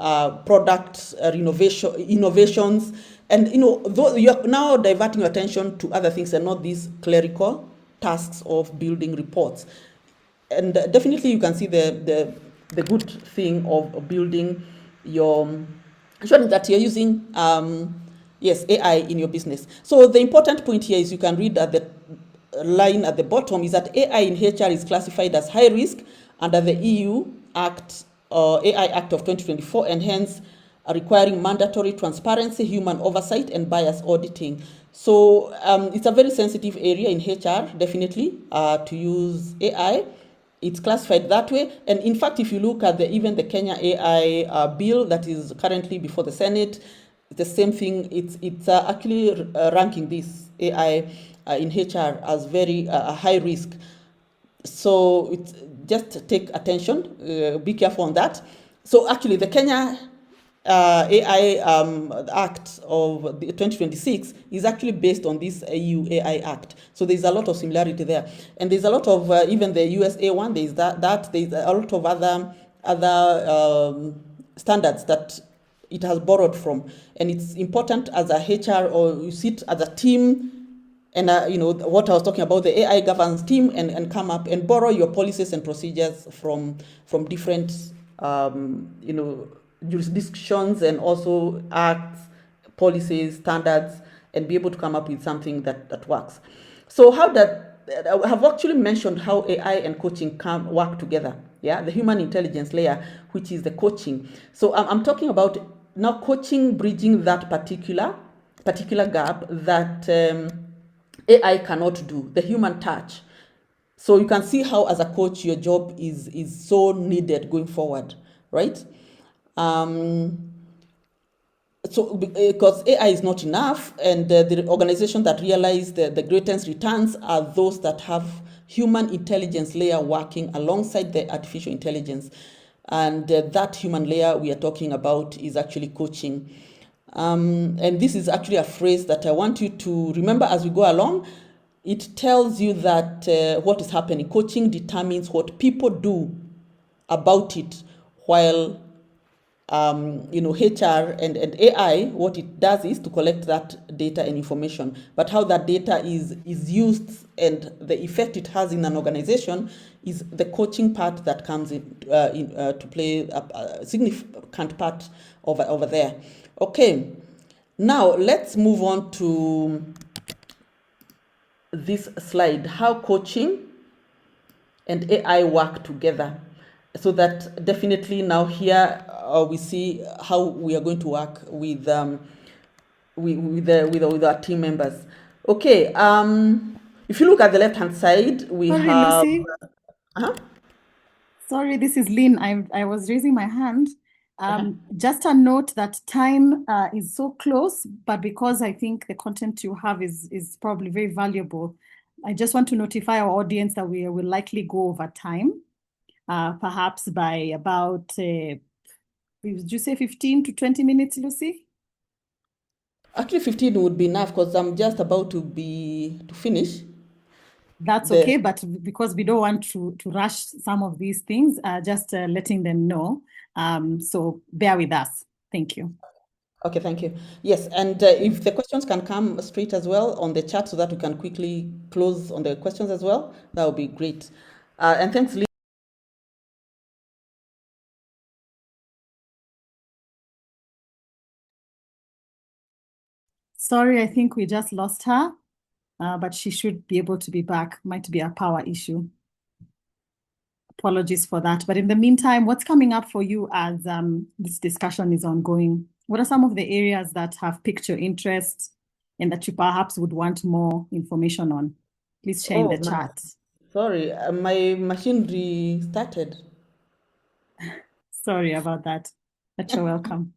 product innovations. And you're now diverting your attention to other things and not these clerical tasks of building reports. And definitely you can see the good thing of building ensuring that you're using AI in your business. So the important point here is, you can read at the line at the bottom, is that AI in HR is classified as high risk under the EU Act, AI Act of 2024, and hence requiring mandatory transparency, human oversight, and bias auditing. So it's a very sensitive area in HR, definitely, to use AI. It's classified that way. And in fact, if you look at even the Kenya AI bill that is currently before the Senate, the same thing. It's actually ranking this AI in HR as very high risk. So just take attention, be careful on that. So actually the Kenya AI Act of 2026 is actually based on this EU AI Act. So there's a lot of similarity there, and there's a lot of even the USA one. There's that there's a lot of other standards that it has borrowed from, and it's important as a HR or you sit as a team. And what I was talking about, the AI governance team, and come up and borrow your policies and procedures from different jurisdictions and also acts, policies, standards, and be able to come up with something that works. So how that I have actually mentioned how AI and coaching can work together. Yeah, the human intelligence layer, which is the coaching. So I'm talking about now coaching, bridging that particular gap that AI cannot do, the human touch. So you can see how, as a coach, your job is so needed going forward, right? So because AI is not enough, and the organization that realize the greatest returns are those that have human intelligence layer working alongside the artificial intelligence. And that human layer we are talking about is actually coaching. And this is actually a phrase that I want you to remember as we go along. It tells you that what is happening. Coaching determines what people do about it, while HR and AI, what it does is to collect that data and information. But how that data is used and the effect it has in an organization is the coaching part that comes in to play a significant part over there. Okay, now let's move on to this slide, how coaching and AI work together. So that definitely now here we see how we are going to work with our team members. Okay, if you look at the left hand side, we Sorry, have. Lucy. Uh-huh. Sorry, this is Lynn. I was raising my hand. Just a note that time is so close, but because I think the content you have is probably very valuable, I just want to notify our audience that we will likely go over time, perhaps by about, did you say 15 to 20 minutes, Lucy? Actually, 15 would be enough because I'm just about to finish. That's okay, but because we don't want to rush some of these things, just letting them know. So bear with us. Thank you. Okay, thank you. Yes, and if the questions can come straight as well on the chat so that we can quickly close on the questions as well, that would be great. And thanks, Lee. Sorry, I think we just lost her, but she should be able to be back. Might be a power issue. Apologies for that. But in the meantime, what's coming up for you as this discussion is ongoing? What are some of the areas that have piqued your interest and that you perhaps would want more information on? Please share in Oh, the chat. sorry, my machine restarted. Sorry about that, but you're welcome.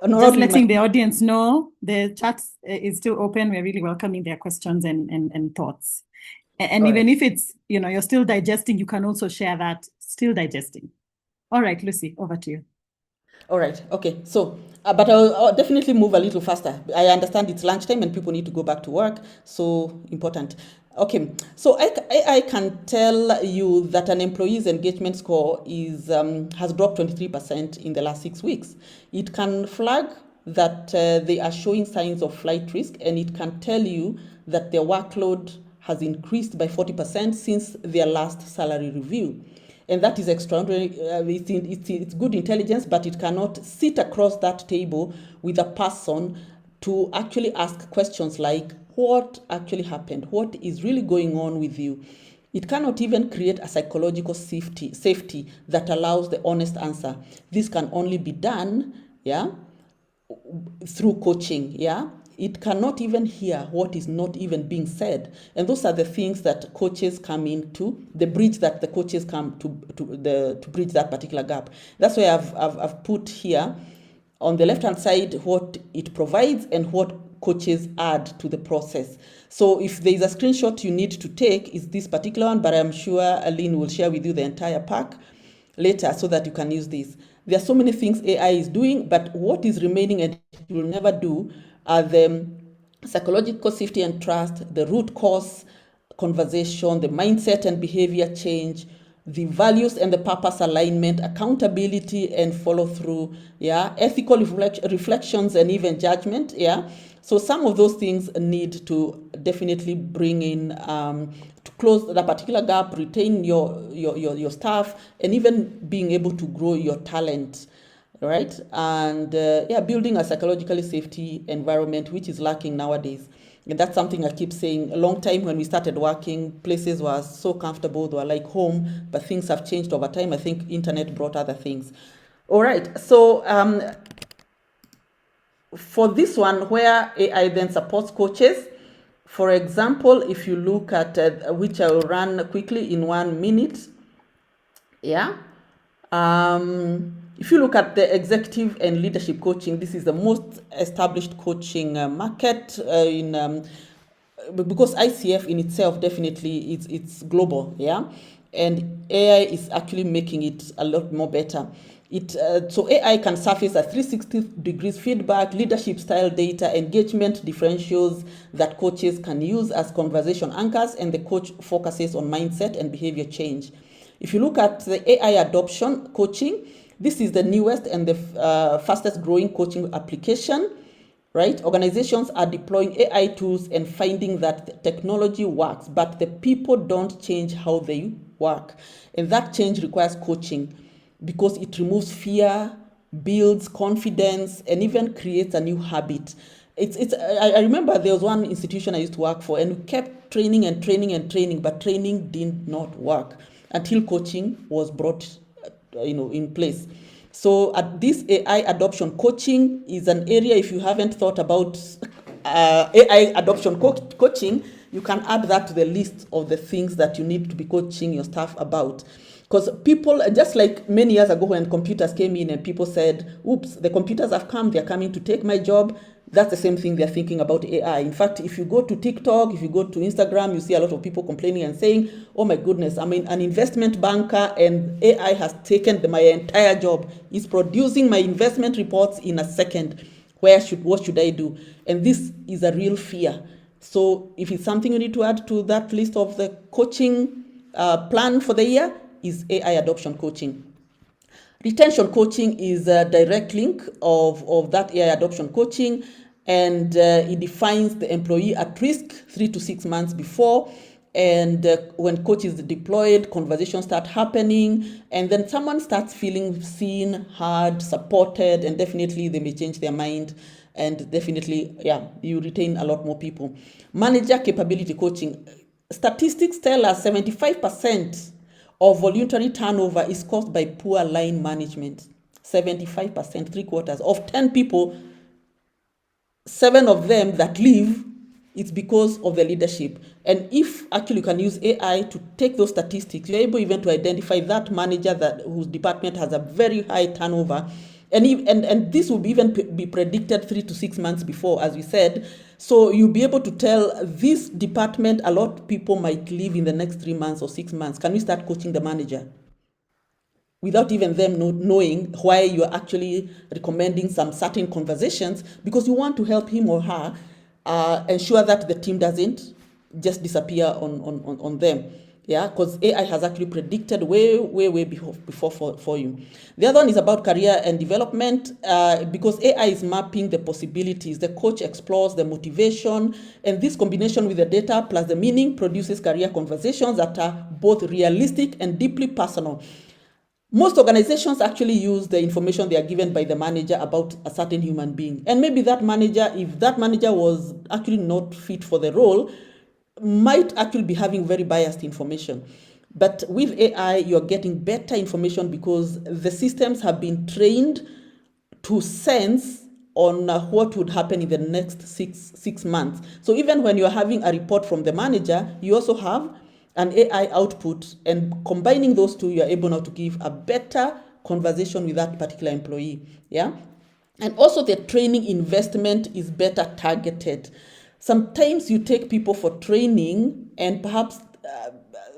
No, Just not with my. letting the audience know the chat is still open. We're really welcoming their questions and thoughts. And All even right. if it's, you're still digesting, you can also share that, still digesting. All right, Lucy, over to you. All right. Okay. So, but I'll definitely move a little faster. I understand it's lunchtime and people need to go back to work. So important. Okay. So I can tell you that an employee's engagement score has dropped 23% in the last 6 weeks. It can flag that they are showing signs of flight risk, and it can tell you that their workload has increased by 40% since their last salary review. And that is extraordinary. It's good intelligence, but it cannot sit across that table with a person to actually ask questions like, what actually happened? What is really going on with you? It cannot even create a psychological safety that allows the honest answer. This can only be done, yeah, through coaching, yeah. It cannot even hear what is not even being said. And those are the things that coaches come into, the bridge that the coaches come to bridge that particular gap. That's why I've put here on the left hand side what it provides and what coaches add to the process. So if there is a screenshot you need to take, is this particular one, but I'm sure Aline will share with you the entire pack. later so that you can use this. There are so many things AI is doing, but what is remaining and it will never do are the psychological safety and trust, the root cause conversation, the mindset and behavior change, the values and the purpose alignment, accountability and follow through, yeah, ethical reflections and even judgment, yeah. So some of those things need to definitely bring in to close that particular gap, retain your staff, and even being able to grow your talent, right? And yeah, building a psychologically safety environment, which is lacking nowadays. And that's something I keep saying. A long time when we started working, places were so comfortable, they were like home, but things have changed over time. I think internet brought other things. All right, so for this one, where AI then supports coaches, for example, if you look at, which I will run quickly in 1 minute, yeah. If you look at the executive and leadership coaching, this is the most established coaching market because ICF in itself definitely it's global, yeah, and AI is actually making it a lot more better. So AI can surface a 360 degrees feedback, leadership style data, engagement differentials that coaches can use as conversation anchors, and the coach focuses on mindset and behavior change. If you look at the AI adoption coaching, this is the newest and the fastest growing coaching application, right? Organizations are deploying AI tools and finding that the technology works, but the people don't change how they work. And that change requires coaching because it removes fear, builds confidence, and even creates a new habit. I remember there was one institution I used to work for, and we kept training and training and training, but training did not work until coaching was brought in place. So at this AI adoption coaching is an area, if you haven't thought about AI adoption coaching, you can add that to the list of the things that you need to be coaching your staff about. Because people, just like many years ago when computers came in and people said, oops, the computers have come, they're coming to take my job. That's the same thing they're thinking about AI. In fact, if you go to TikTok, if you go to Instagram, you see a lot of people complaining and saying, oh my goodness, I'm an investment banker and AI has taken my entire job. It's producing my investment reports in a second. What should I do? And this is a real fear. So if it's something you need to add to that list of the coaching plan for the year, is AI adoption coaching. Retention coaching is a direct link of that AI adoption coaching, and it defines the employee at risk 3 to 6 months before. And when coach is deployed, conversations start happening, and then someone starts feeling seen, heard, supported, and definitely they may change their mind. And definitely, yeah, you retain a lot more people. Manager capability coaching. Statistics tell us 75% of voluntary turnover is caused by poor line management. 75%, 3/4 of 10 people, 7 of them that leave, it's because of the leadership. And if actually you can use AI to take those statistics, you're able even to identify that manager whose department has a very high turnover. And this will even be predicted 3 to 6 months before, as we said. So you'll be able to tell this department, a lot of people might leave in the next 3 months or 6 months. Can we start coaching the manager? Without even them knowing why you're actually recommending some certain conversations, because you want to help him or her ensure that the team doesn't just disappear on them. Yeah, because AI has actually predicted way before for you. The other one is about career and development, because AI is mapping the possibilities. The coach explores the motivation, and this combination with the data plus the meaning produces career conversations that are both realistic and deeply personal. Most organizations actually use the information they are given by the manager about a certain human being. And maybe that manager, if that manager was actually not fit for the role, might actually be having very biased information. But with AI, you're getting better information because the systems have been trained to sense on what would happen in the next six months. So even when you're having a report from the manager, you also have an AI output, and combining those two, you're able now to give a better conversation with that particular employee. Yeah. And also the training investment is better targeted. Sometimes you take people for training and perhaps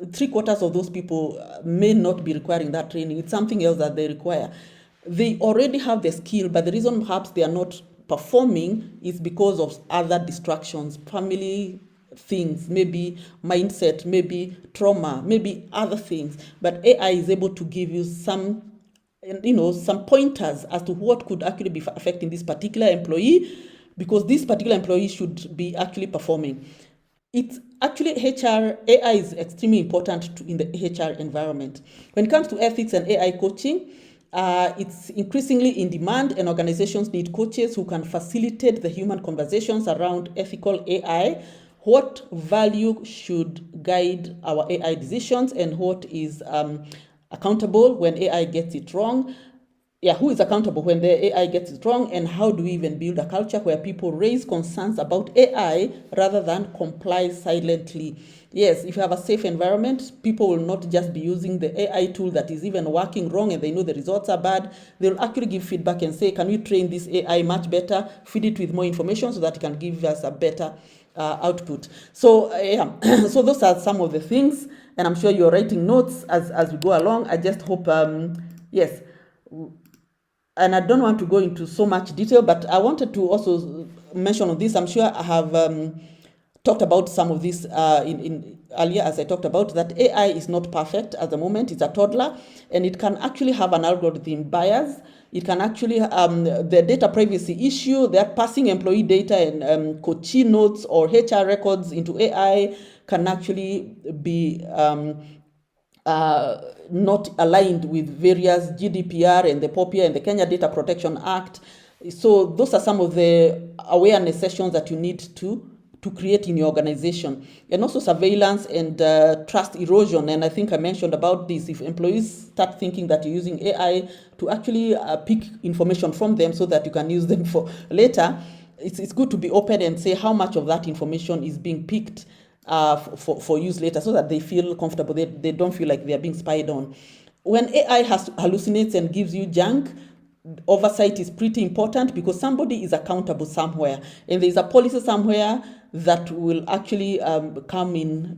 3/4 of those people may not be requiring that training. It's something else that they require. They already have the skill, but the reason perhaps they are not performing is because of other distractions, family things, maybe mindset, maybe trauma, maybe other things. But AI is able to give you some pointers as to what could actually be affecting this particular employee, because this particular employee should be actually performing. It's actually HR, AI is extremely important in the HR environment. When it comes to ethics and AI coaching, it's increasingly in demand, and organizations need coaches who can facilitate the human conversations around ethical AI. What value should guide our AI decisions, and what is accountable when AI gets it wrong? Who is accountable when the AI gets it wrong, and how do we even build a culture where people raise concerns about AI rather than comply silently? Yes, if you have a safe environment, people will not just be using the AI tool that is even working wrong and they know the results are bad. They'll actually give feedback and say, can we train this AI much better, feed it with more information so that it can give us a better output. So so those are some of the things, and I'm sure you're writing notes as we go along. I just hope, yes, and I don't want to go into so much detail, but I wanted to also mention on this. I'm sure I have talked about some of this in earlier, as I talked about, that AI is not perfect at the moment. It's a toddler, and it can actually have an algorithm bias. It can actually, the data privacy issue, they're passing employee data and coachee notes or HR records into AI can actually be not aligned with various GDPR and the POPIA and the Kenya Data Protection Act. So those are some of the awareness sessions that you need to create in your organization. And also surveillance and trust erosion. And I think I mentioned about this. If employees start thinking that you're using AI to actually pick information from them so that you can use them for later, it's good to be open and say how much of that information is being picked for use later, so that they feel comfortable. They don't feel like they're being spied on. When AI hallucinates and gives you junk, oversight is pretty important, because somebody is accountable somewhere, and there's a policy somewhere that will actually come in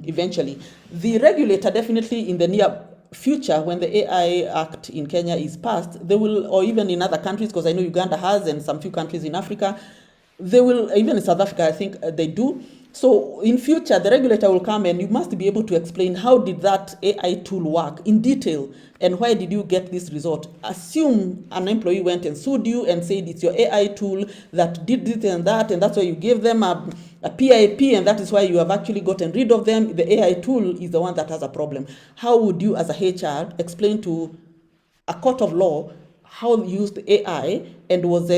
eventually. The regulator definitely in the near future, when the AI Act in Kenya is passed, they will, or even in other countries, because I know Uganda has, and some few countries in Africa, they will, even in South Africa, I think they do. So in future, the regulator will come and you must be able to explain how did that AI tool work in detail, and why did you get this result? Assume an employee went and sued you and said it's your AI tool that did this and that's why you gave them a PIP, and that is why you have actually gotten rid of them. The AI tool is the one that has a problem. How would you as a HR explain to a court of law how you used AI, and was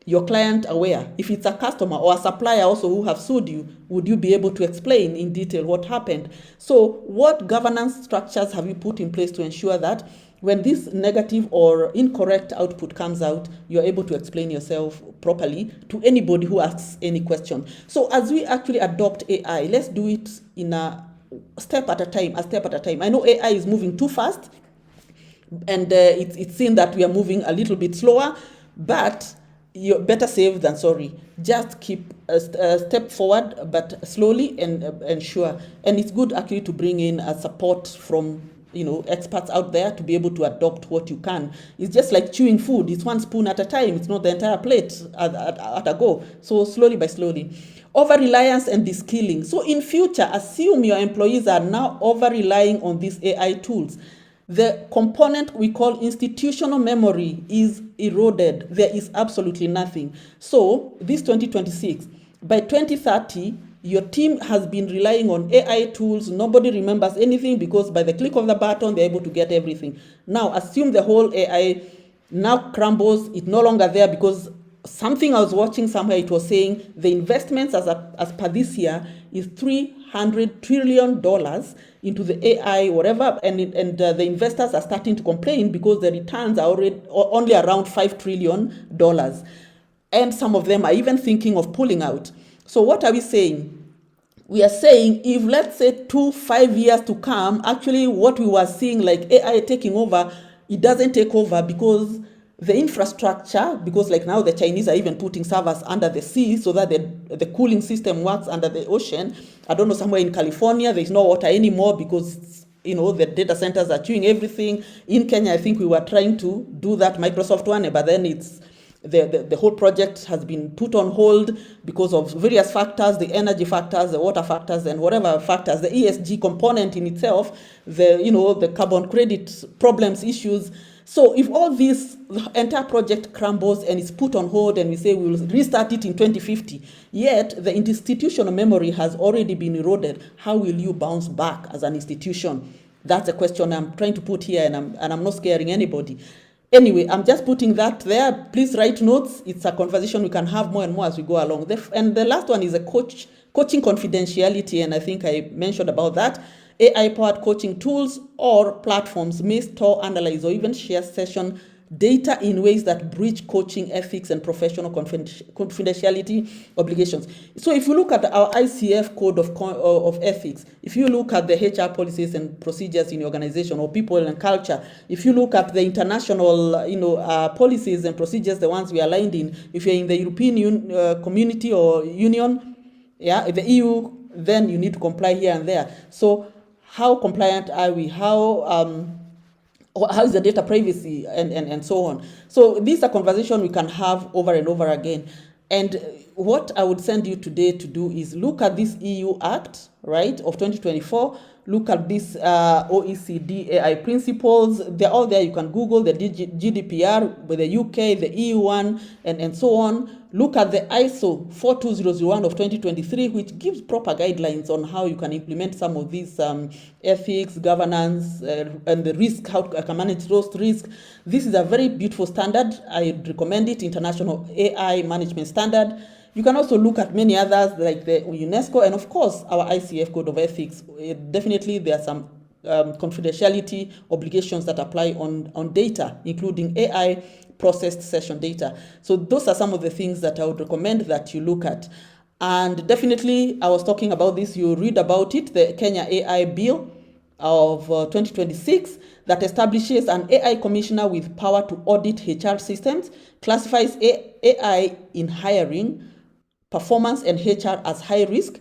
your client aware? If it's a customer or a supplier also who have sued you, would you be able to explain in detail what happened? So what governance structures have you put in place to ensure that when this negative or incorrect output comes out, you're able to explain yourself properly to anybody who asks any question? So as we actually adopt AI, let's do it in a step at a time, I know AI is moving too fast, and it's seen that we are moving a little bit slower, but you're better safe than sorry. Just keep a step forward, but slowly and sure. And it's good actually to bring in a support from experts out there to be able to adopt what you can. It's just like chewing food. It's one spoon at a time. It's not the entire plate at a go. So slowly by slowly. Over-reliance and de-skilling. So in future, assume your employees are now over-relying on these AI tools. The component we call institutional memory is eroded. There is absolutely nothing. So this 2026, by 2030, your team has been relying on AI tools. Nobody remembers anything, because by the click of the button, they're able to get everything. Now, assume the whole AI now crumbles. It's no longer there, because something I was watching somewhere, it was saying the investments as per this year is $300 trillion into the AI, whatever, and the investors are starting to complain because the returns are already only around $5 trillion. And some of them are even thinking of pulling out. So what are we saying? We are saying, if let's say 5 years to come, actually what we were seeing like AI taking over, it doesn't take over, because the infrastructure, because like now the Chinese are even putting servers under the sea so that the cooling system works under the ocean. I don't know, somewhere in California, there's no water anymore because, the data centers are chewing everything. In Kenya, I think we were trying to do that Microsoft one, but then the whole project has been put on hold because of various factors, the energy factors, the water factors, and whatever factors, the ESG component in itself, the carbon credit problems, issues. So if all this, the entire project crumbles and is put on hold and we say we'll restart it in 2050, yet the institutional memory has already been eroded, how will you bounce back as an institution? That's a question I'm trying to put here, and I'm not scaring anybody. Anyway, I'm just putting that there. Please write notes. It's a conversation we can have more and more as we go along. And the last one is coaching confidentiality, and I think I mentioned about that. AI-powered coaching tools or platforms may store, analyze, or even share session data in ways that breach coaching ethics and professional confidentiality obligations. So if you look at our ICF code of ethics, if you look at the HR policies and procedures in your organization, or people and culture, if you look at the international policies and procedures, the ones we are aligned in, if you're in the European community or union, the EU, then you need to comply here and there. So how compliant are we? How is the data privacy, and so on. So these are conversations we can have over and over again. And what I would send you today to do is look at this EU Act, right, of 2024. Look at this OECD AI principles. They're all there. You can Google the GDPR with the UK, the EU one, and so on. Look at the ISO 42001 of 2023, which gives proper guidelines on how you can implement some of these ethics, governance, and the risk, how to can manage those risks. This is a very beautiful standard. I recommend it, International AI Management Standard. You can also look at many others like the UNESCO and, of course, our ICF Code of Ethics. Definitely, there are some confidentiality obligations that apply on data, including AI processed session data. So those are some of the things that I would recommend that you look at. And definitely, I was talking about this, you read about it, the Kenya AI Bill of 2026 that establishes an AI commissioner with power to audit HR systems, classifies AI in hiring, performance, and HR as high risk.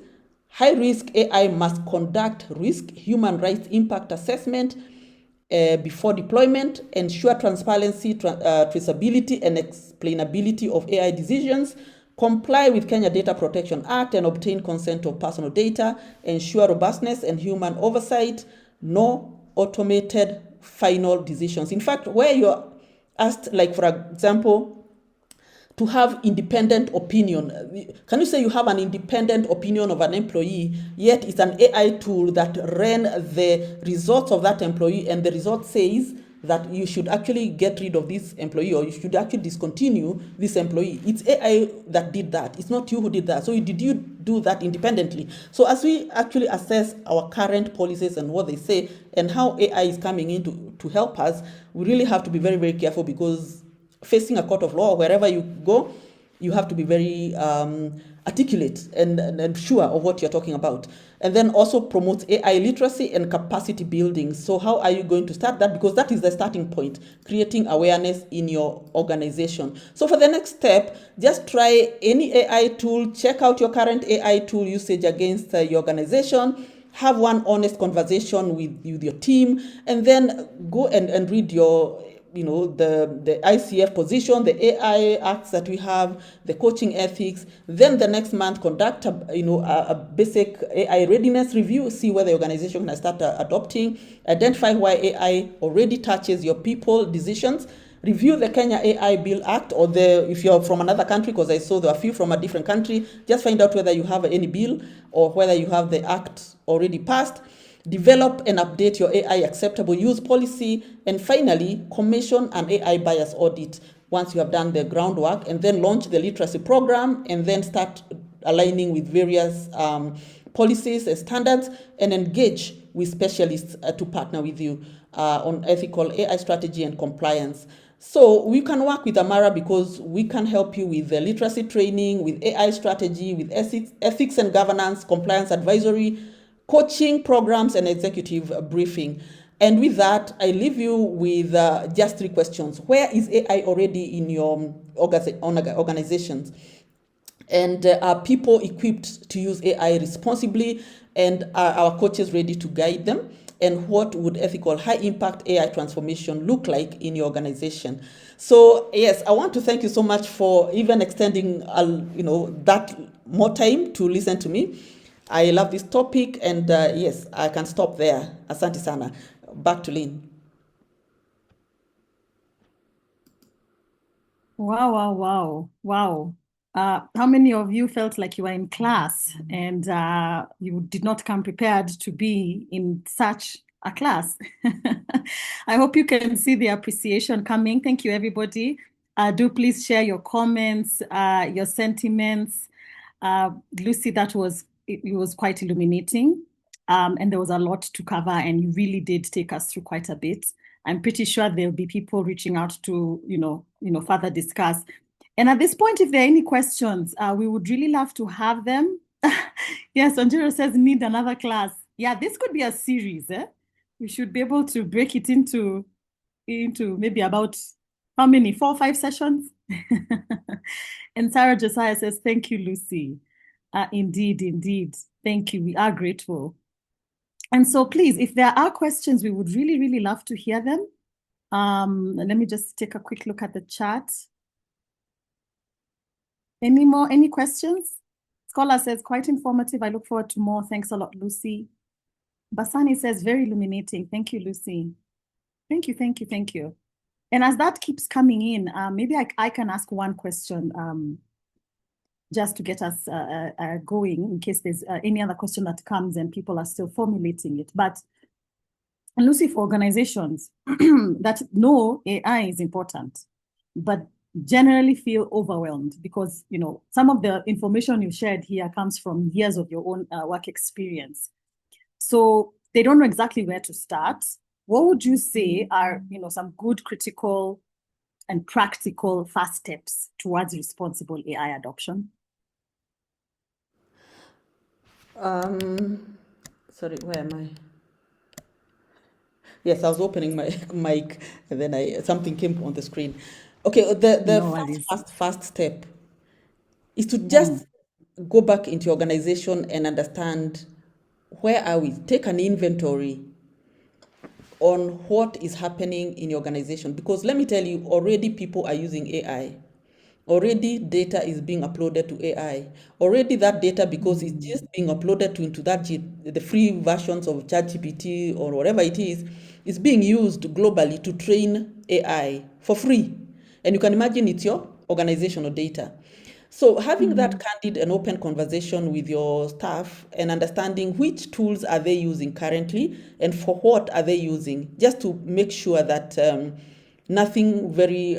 High risk AI must conduct risk, human rights impact assessment before deployment, ensure transparency, traceability, and explainability of AI decisions, comply with Kenya Data Protection Act and obtain consent of personal data, ensure robustness and human oversight, no automated final decisions. In fact, where you're asked, like for example, to have independent opinion. Can you say you have an independent opinion of an employee, yet it's an AI tool that ran the results of that employee, and the result says that you should actually get rid of this employee, or you should actually discontinue this employee. It's AI that did that. It's not you who did that. So did you do that independently? So as we actually assess our current policies and what they say and how AI is coming in to help us, we really have to be very, very careful, because facing a court of law, wherever you go, you have to be very articulate and sure of what you're talking about. And then also promote AI literacy and capacity building. So how are you going to start that? Because that is the starting point, creating awareness in your organization. So for the next step, just try any AI tool, check out your current AI tool usage against your organization, have one honest conversation with your team, and then go and read your the ICF position, the AI acts that we have, the coaching ethics. Then the next month, conduct a basic AI readiness review, see whether the organization can start adopting, identify why AI already touches your people decisions, review the Kenya AI Bill Act, or if you're from another country, because I saw there are a few from a different country, just find out whether you have any bill or whether you have the act already passed. Develop and update your AI acceptable use policy, and finally, commission an AI bias audit once you have done the groundwork, and then launch the literacy program, and then start aligning with various policies and standards, and engage with specialists to partner with you on ethical AI strategy and compliance. So we can work with Amara because we can help you with the literacy training, with AI strategy, with ethics and governance, compliance advisory, coaching programs, and executive briefing. And with that, I leave you with just three questions. Where is AI already in your organizations? And are people equipped to use AI responsibly? And are our coaches ready to guide them? And what would ethical high impact AI transformation look like in your organization? So yes, I want to thank you so much for even extending that more time to listen to me. I love this topic, and yes, I can stop there. Asante sana. Back to Lynn. Wow, wow, wow, wow. How many of you felt like you were in class and you did not come prepared to be in such a class? I hope you can see the appreciation coming. Thank you, everybody. Do please share your comments, your sentiments. Lucy, it was quite illuminating. And there was a lot to cover, and you really did take us through quite a bit. I'm pretty sure there'll be people reaching out to, further discuss. And at this point, if there are any questions, we would really love to have them. Yes, Onjiro says need another class. Yeah, this could be a series. We should be able to break it into maybe about how many, 4 or 5 sessions? And Sarah Josiah says, thank you, Lucy. Indeed, indeed. Thank you. We are grateful. And so please, if there are questions, we would really, really love to hear them. Let me just take a quick look at the chat. Any questions? Scholar says, quite informative. I look forward to more. Thanks a lot, Lucy. Basani says, very illuminating. Thank you, Lucy. Thank you, thank you, thank you. And as that keeps coming in, maybe I can ask one question just to get us going in case there's any other question that comes and people are still formulating it. But Lucy, for organizations that know AI is important, but generally feel overwhelmed because, some of the information you shared here comes from years of your own work experience. So they don't know exactly where to start. What would you say are, some good critical and practical first steps towards responsible AI adoption? Sorry, where am I? Yes, I was opening my mic and then something came on the screen. Okay, the No first step is to just go back into your organization and understand where are we. Take an inventory on what is happening in your organization, because let me tell you, already people are using AI. Already data is being uploaded to AI. Already that data, because it's just being uploaded into the free versions of ChatGPT or whatever it is being used globally to train AI for free. And you can imagine it's your organizational data. So having that candid and open conversation with your staff and understanding which tools are they using currently and for what are they using, just to make sure that nothing very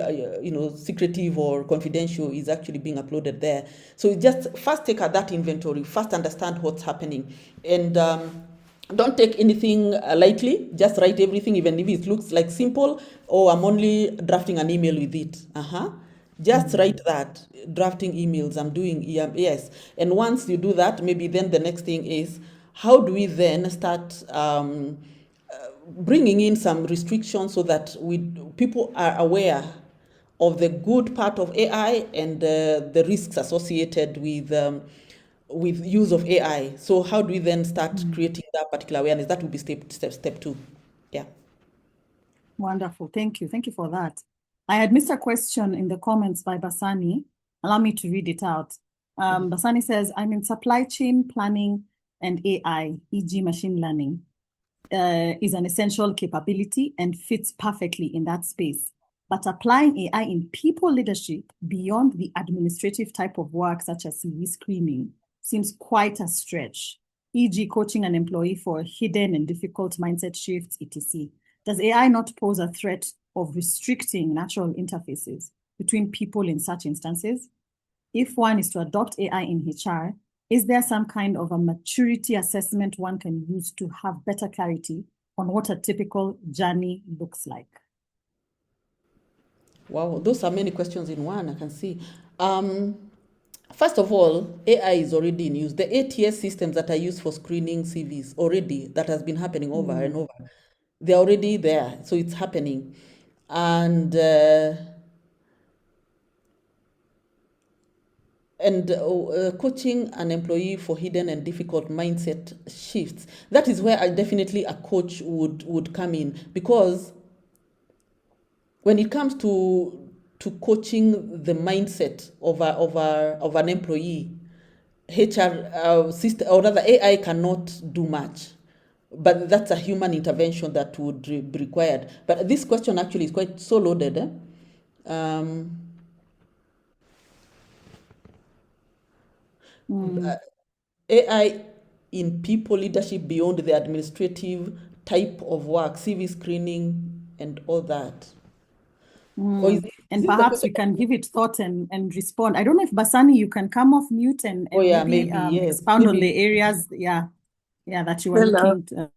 secretive or confidential is actually being uploaded there. So just first take that inventory, first understand what's happening, and don't take anything lightly. Just write everything, even if it looks like simple, or I'm only drafting an email with it. Just write that, drafting emails, I'm doing, yes. And once you do that, maybe then the next thing is, how do we then start bringing in some restrictions so that people are aware of the good part of AI and the risks associated with use of AI. So how do we then start creating that particular awareness? That would be step two. Yeah. Wonderful. Thank you. Thank you for that. I had missed a question in the comments by Basani. Allow me to read it out. Basani says, I'm in supply chain planning and AI, e.g. machine learning, is an essential capability and fits perfectly in that space. But applying AI in people leadership beyond the administrative type of work, such as CV screening, seems quite a stretch, e.g. coaching an employee for hidden and difficult mindset shifts, etc. Does AI not pose a threat of restricting natural interfaces between people in such instances? If one is to adopt AI in HR, is there some kind of a maturity assessment one can use to have better clarity on what a typical journey looks like? Wow, those are many questions in one, I can see. First of all, AI is already in use. The ATS systems that are used for screening CVs already, that has been happening over and over. They're already there, so it's happening. And coaching an employee for hidden and difficult mindset shifts. That is where definitely a coach would come in, because when it comes to coaching the mindset of an employee, HR system, or rather AI, cannot do much. But that's a human intervention that would be required. But this question actually is quite so loaded. AI in people leadership beyond the administrative type of work, CV screening, and all that. Or is And it the perhaps question? we can give it thought and respond. I don't know if Basani, you can come off mute Oh and yeah, maybe maybe yes. expound on Maybe. the areas, that you were Hello. looking to.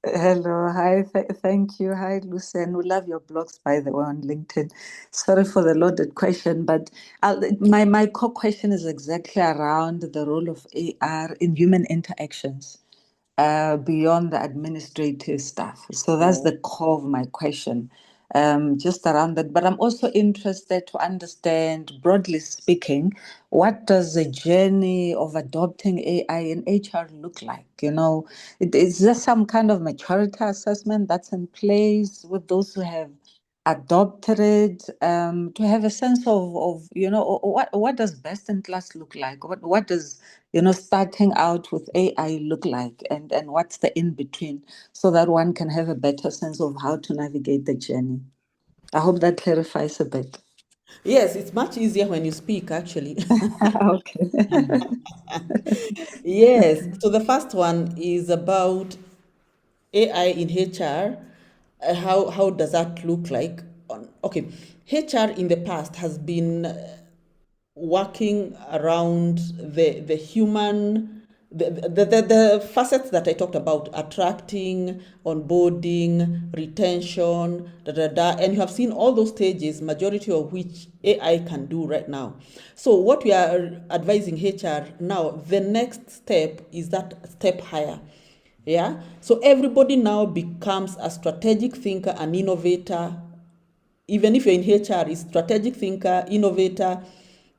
Hello. Hi. Thank you. Hi, Lucien. We love your blogs, by the way, on LinkedIn. Sorry for the loaded question, but my core question is exactly around the role of AR in human interactions, beyond the administrative stuff. So that's Oh. the core of my question, just around that. But I'm also interested to understand, broadly speaking, what does the journey of adopting AI in HR look like? Is there some kind of maturity assessment that's in place with those who have adopted it, to have a sense of what does best in class look like? What does starting out with AI look like, and what's the in between, so that one can have a better sense of how to navigate the journey. I hope that clarifies a bit. Yes, it's much easier when you speak, actually. Okay. Yes. So the first one is about AI in HR. How does that look like? Okay, HR in the past has been working around the human, the facets that I talked about: attracting, onboarding, retention, and you have seen all those stages, majority of which AI can do right now. So what we are advising HR now, the next step is that step higher. Yeah, so everybody now becomes a strategic thinker, an innovator. Even if you're in HR, is strategic thinker, innovator,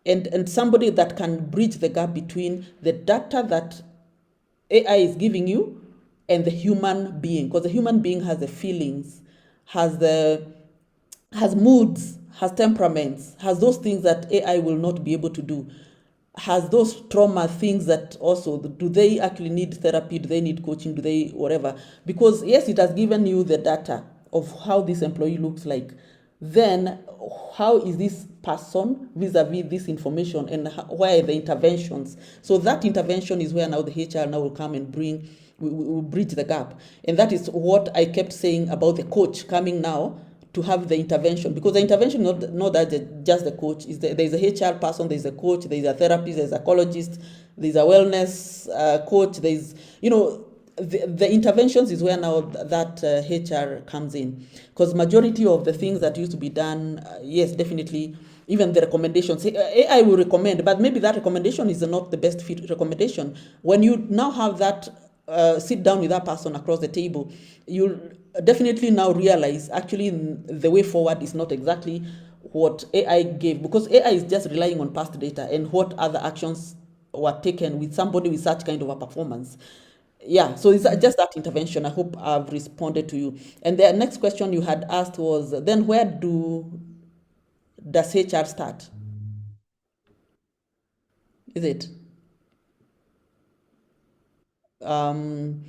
and somebody that can bridge the gap between the data that AI is giving you and the human being, because the human being has the feelings, has the has moods, has temperaments, has those things that AI will not be able to do, has those trauma things that also, do they actually need therapy? Do they need coaching? Do they whatever? Because yes, it has given you the data of how this employee looks like. Then how is this person vis-a-vis this information, and where are the interventions? So that intervention is where now the HR now will come and will bridge the gap. And that is what I kept saying about the coach coming now to have the intervention, because the intervention not that just the coach is there's a HR person, there's a coach, there's a therapist, there's a psychologist, there's a wellness coach, there's the interventions is where now that HR comes in, because majority of the things that used to be done, yes, definitely, even the recommendations AI will recommend, but maybe that recommendation is not the best fit recommendation. When you now have that sit down with that person across the table, you'll definitely now realize actually the way forward is not exactly what AI gave, because AI is just relying on past data and what other actions were taken with somebody with such kind of a performance. Yeah, so it's just that intervention. I hope I've responded to you. And the next question you had asked was, then where does HR start? Is it? Um,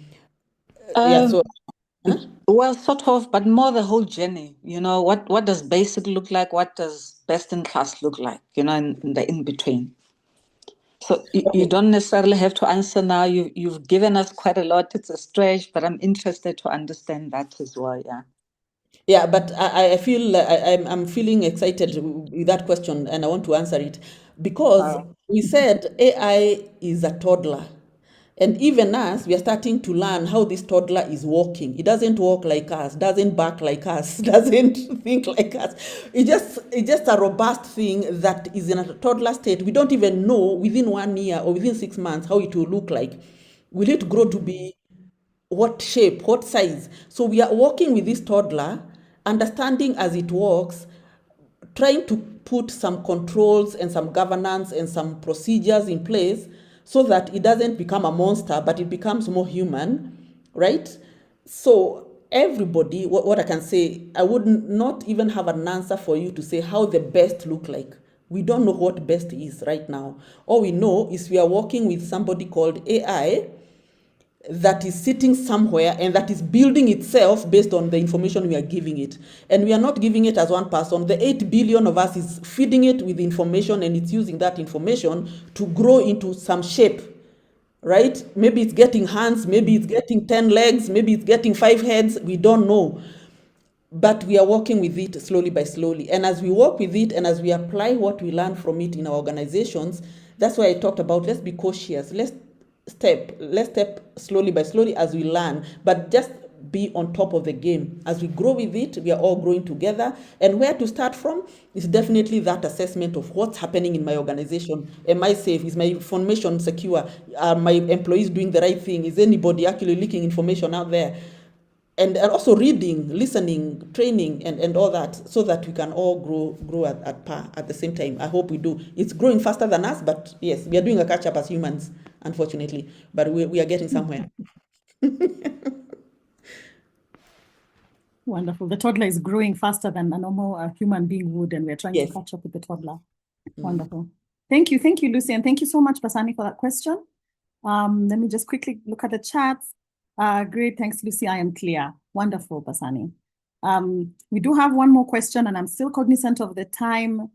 yeah, so um well, sort of, but more the whole journey. What does basic look like? What does best in class look like, in the in between? So you okay. don't necessarily have to answer now. You've given us quite a lot. It's a stretch, but I'm interested to understand that as well. Yeah. Yeah, but I feel like I'm feeling excited with that question, and I want to answer it, because Wow. we said AI is a toddler. And even us, we are starting to learn how this toddler is walking. It doesn't walk like us, doesn't bark like us, doesn't think like us. It's just a robust thing that is in a toddler state. We don't even know within 1 year or within 6 months how it will look like. Will it grow to be what shape, what size. So we are working with this toddler, understanding as it works, trying to put some controls and some governance and some procedures in place so that it doesn't become a monster, but it becomes more human, right? So everybody, what I can say, I would not even have an answer for you to say how the best look like. We don't know what best is right now. All we know is we are working with somebody called AI that is sitting somewhere and that is building itself based on the information we are giving it. And we are not giving it as one person. The 8 billion of us is feeding it with information, and it's using that information to grow into some shape, right? Maybe it's getting hands, maybe it's getting 10 legs, maybe it's getting 5 heads, we don't know. But we are working with it slowly by slowly. And as we work with it and as we apply what we learn from it in our organizations, that's why I talked about let's be cautious. Let's step slowly by slowly as we learn, but just be on top of the game. As we grow with it, we are all growing together. And where to start from is definitely that assessment of what's happening in my organization. Am I safe? Is my information secure? Are my employees doing the right thing? Is anybody actually leaking information out there? And also reading, listening, training, and all that, so that we can all grow at par at the same time. I hope we do. It's growing faster than us, but yes, we are doing a catch up as humans, unfortunately, but we are getting somewhere. Wonderful. The toddler is growing faster than a normal human being would, and we're trying to catch up with the toddler. Wonderful. Thank you, Lucy, and thank you so much, Basani, for that question. Let me just quickly look at the chats. Great, thanks, Lucy. I am clear. Wonderful, Basani. We do have one more question, and I'm still cognizant of the time.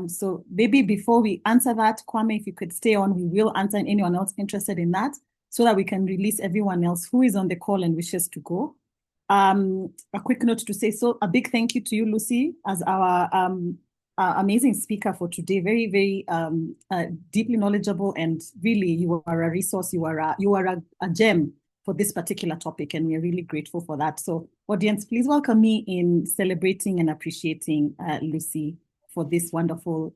So maybe before we answer that, Kwame, if you could stay on, we will answer anyone else interested in that, so that we can release everyone else who is on the call and wishes to go. A quick note to say, so a big thank you to you, Lucy, as our amazing speaker for today. Very, very deeply knowledgeable, and really you are a resource. You are a gem for this particular topic, and we are really grateful for that. So audience, please welcome me in celebrating and appreciating Lucy for this wonderful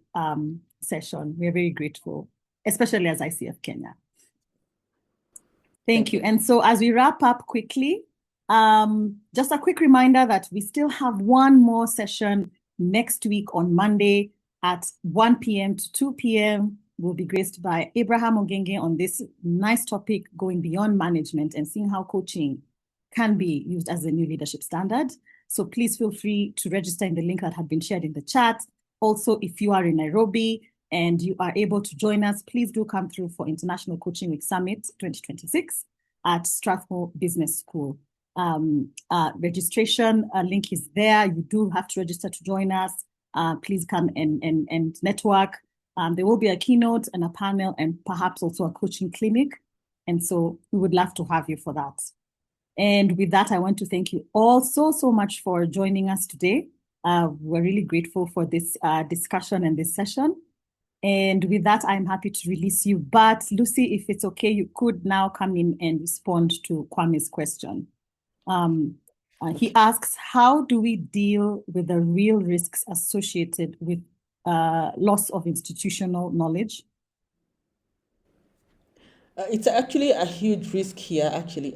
session. We're very grateful, especially as ICF Kenya. Thank you. And so as we wrap up quickly, just a quick reminder that we still have one more session next week on Monday at 1 p.m. to 2 p.m. We'll be graced by Abraham Ogenge on this nice topic, going beyond management and seeing how coaching can be used as a new leadership standard. So please feel free to register in the link that had been shared in the chat. Also, if you are in Nairobi and you are able to join us, please do come through for International Coaching Week Summit 2026 at Strathmore Business School. Registration link is there. You do have to register to join us. Please come and network. There will be a keynote and a panel and perhaps also a coaching clinic. And so we would love to have you for that. And with that, I want to thank you all so much for joining us today. We're really grateful for this discussion and this session. And with that, I'm happy to release you. But Lucy, if it's okay, you could now come in and respond to Kwame's question. He asks, how do we deal with the real risks associated with loss of institutional knowledge? It's actually a huge risk here, actually.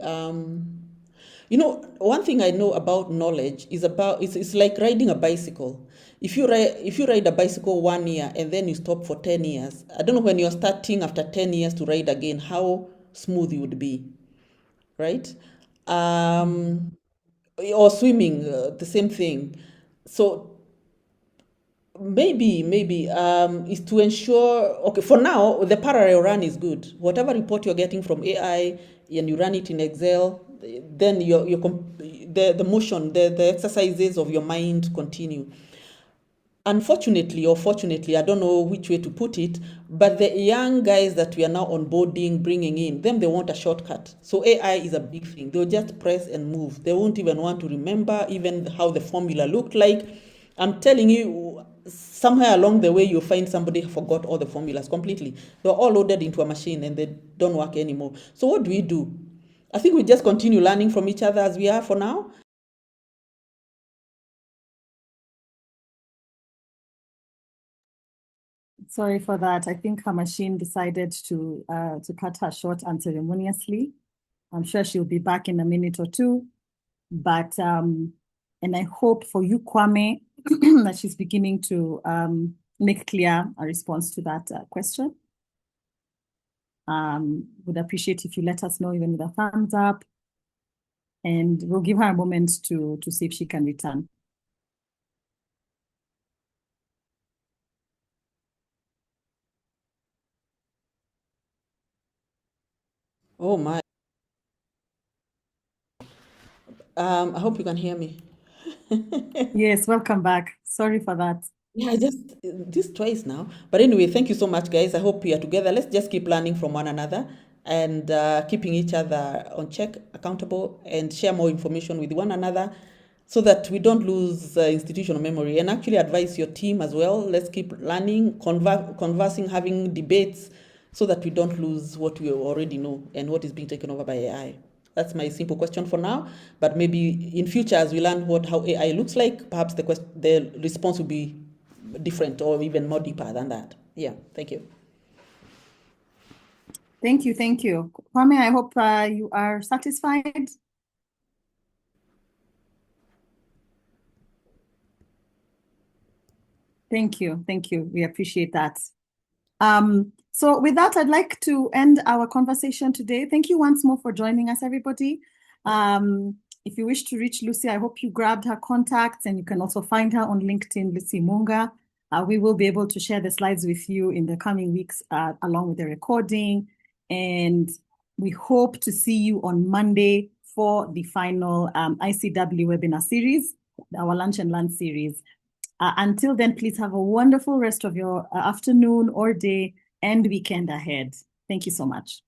You know, one thing I know about knowledge is it's like riding a bicycle. If you ride a bicycle 1 year and then you stop for 10 years, I don't know when you're starting after 10 years to ride again, how smooth you would be, right? Or swimming, the same thing. So maybe is to ensure, okay, for now the parallel run is good. Whatever report you're getting from AI and you run it in Excel, then the motion, the exercises of your mind continue. Unfortunately or fortunately, I don't know which way to put it, but the young guys that we are now onboarding, bringing in, them, they want a shortcut. So AI is a big thing. They'll just press and move. They won't even want to remember even how the formula looked like. I'm telling you, somewhere along the way, you'll find somebody forgot all the formulas completely. They're all loaded into a machine and they don't work anymore. So what do? I think we just continue learning from each other as we are for now. Sorry for that. I think her machine decided to cut her short unceremoniously. I'm sure she'll be back in a minute or two. But and I hope for you, Kwame, that she's beginning to make clear a response to that question. Would appreciate if you let us know even with a thumbs up, and we'll give her a moment to see if she can return. Oh my. I hope you can hear me. Yes, welcome back. Sorry for that. Yeah, I just this twice now. But anyway, thank you so much, guys. I hope we are together. Let's just keep learning from one another and keeping each other on check, accountable, and share more information with one another so that we don't lose institutional memory. And actually advise your team as well. Let's keep learning, conversing, having debates so that we don't lose what we already know and what is being taken over by AI. That's my simple question for now. But maybe in future, as we learn how AI looks like, perhaps the response will be different or even more deeper than that. Yeah, thank you. Thank you, thank you. Kwame, I hope you are satisfied. Thank you, thank you. We appreciate that. So with that, I'd like to end our conversation today. Thank you once more for joining us, everybody. If you wish to reach Lucy, I hope you grabbed her contacts, and you can also find her on LinkedIn, Lucy Munga. We will be able to share the slides with you in the coming weeks, along with the recording. And we hope to see you on Monday for the final ICW webinar series, our Lunch and Learn series. Until then, please have a wonderful rest of your afternoon or day and weekend ahead. Thank you so much,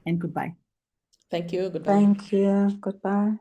and goodbye. Thank you. Goodbye. Thank you. Goodbye.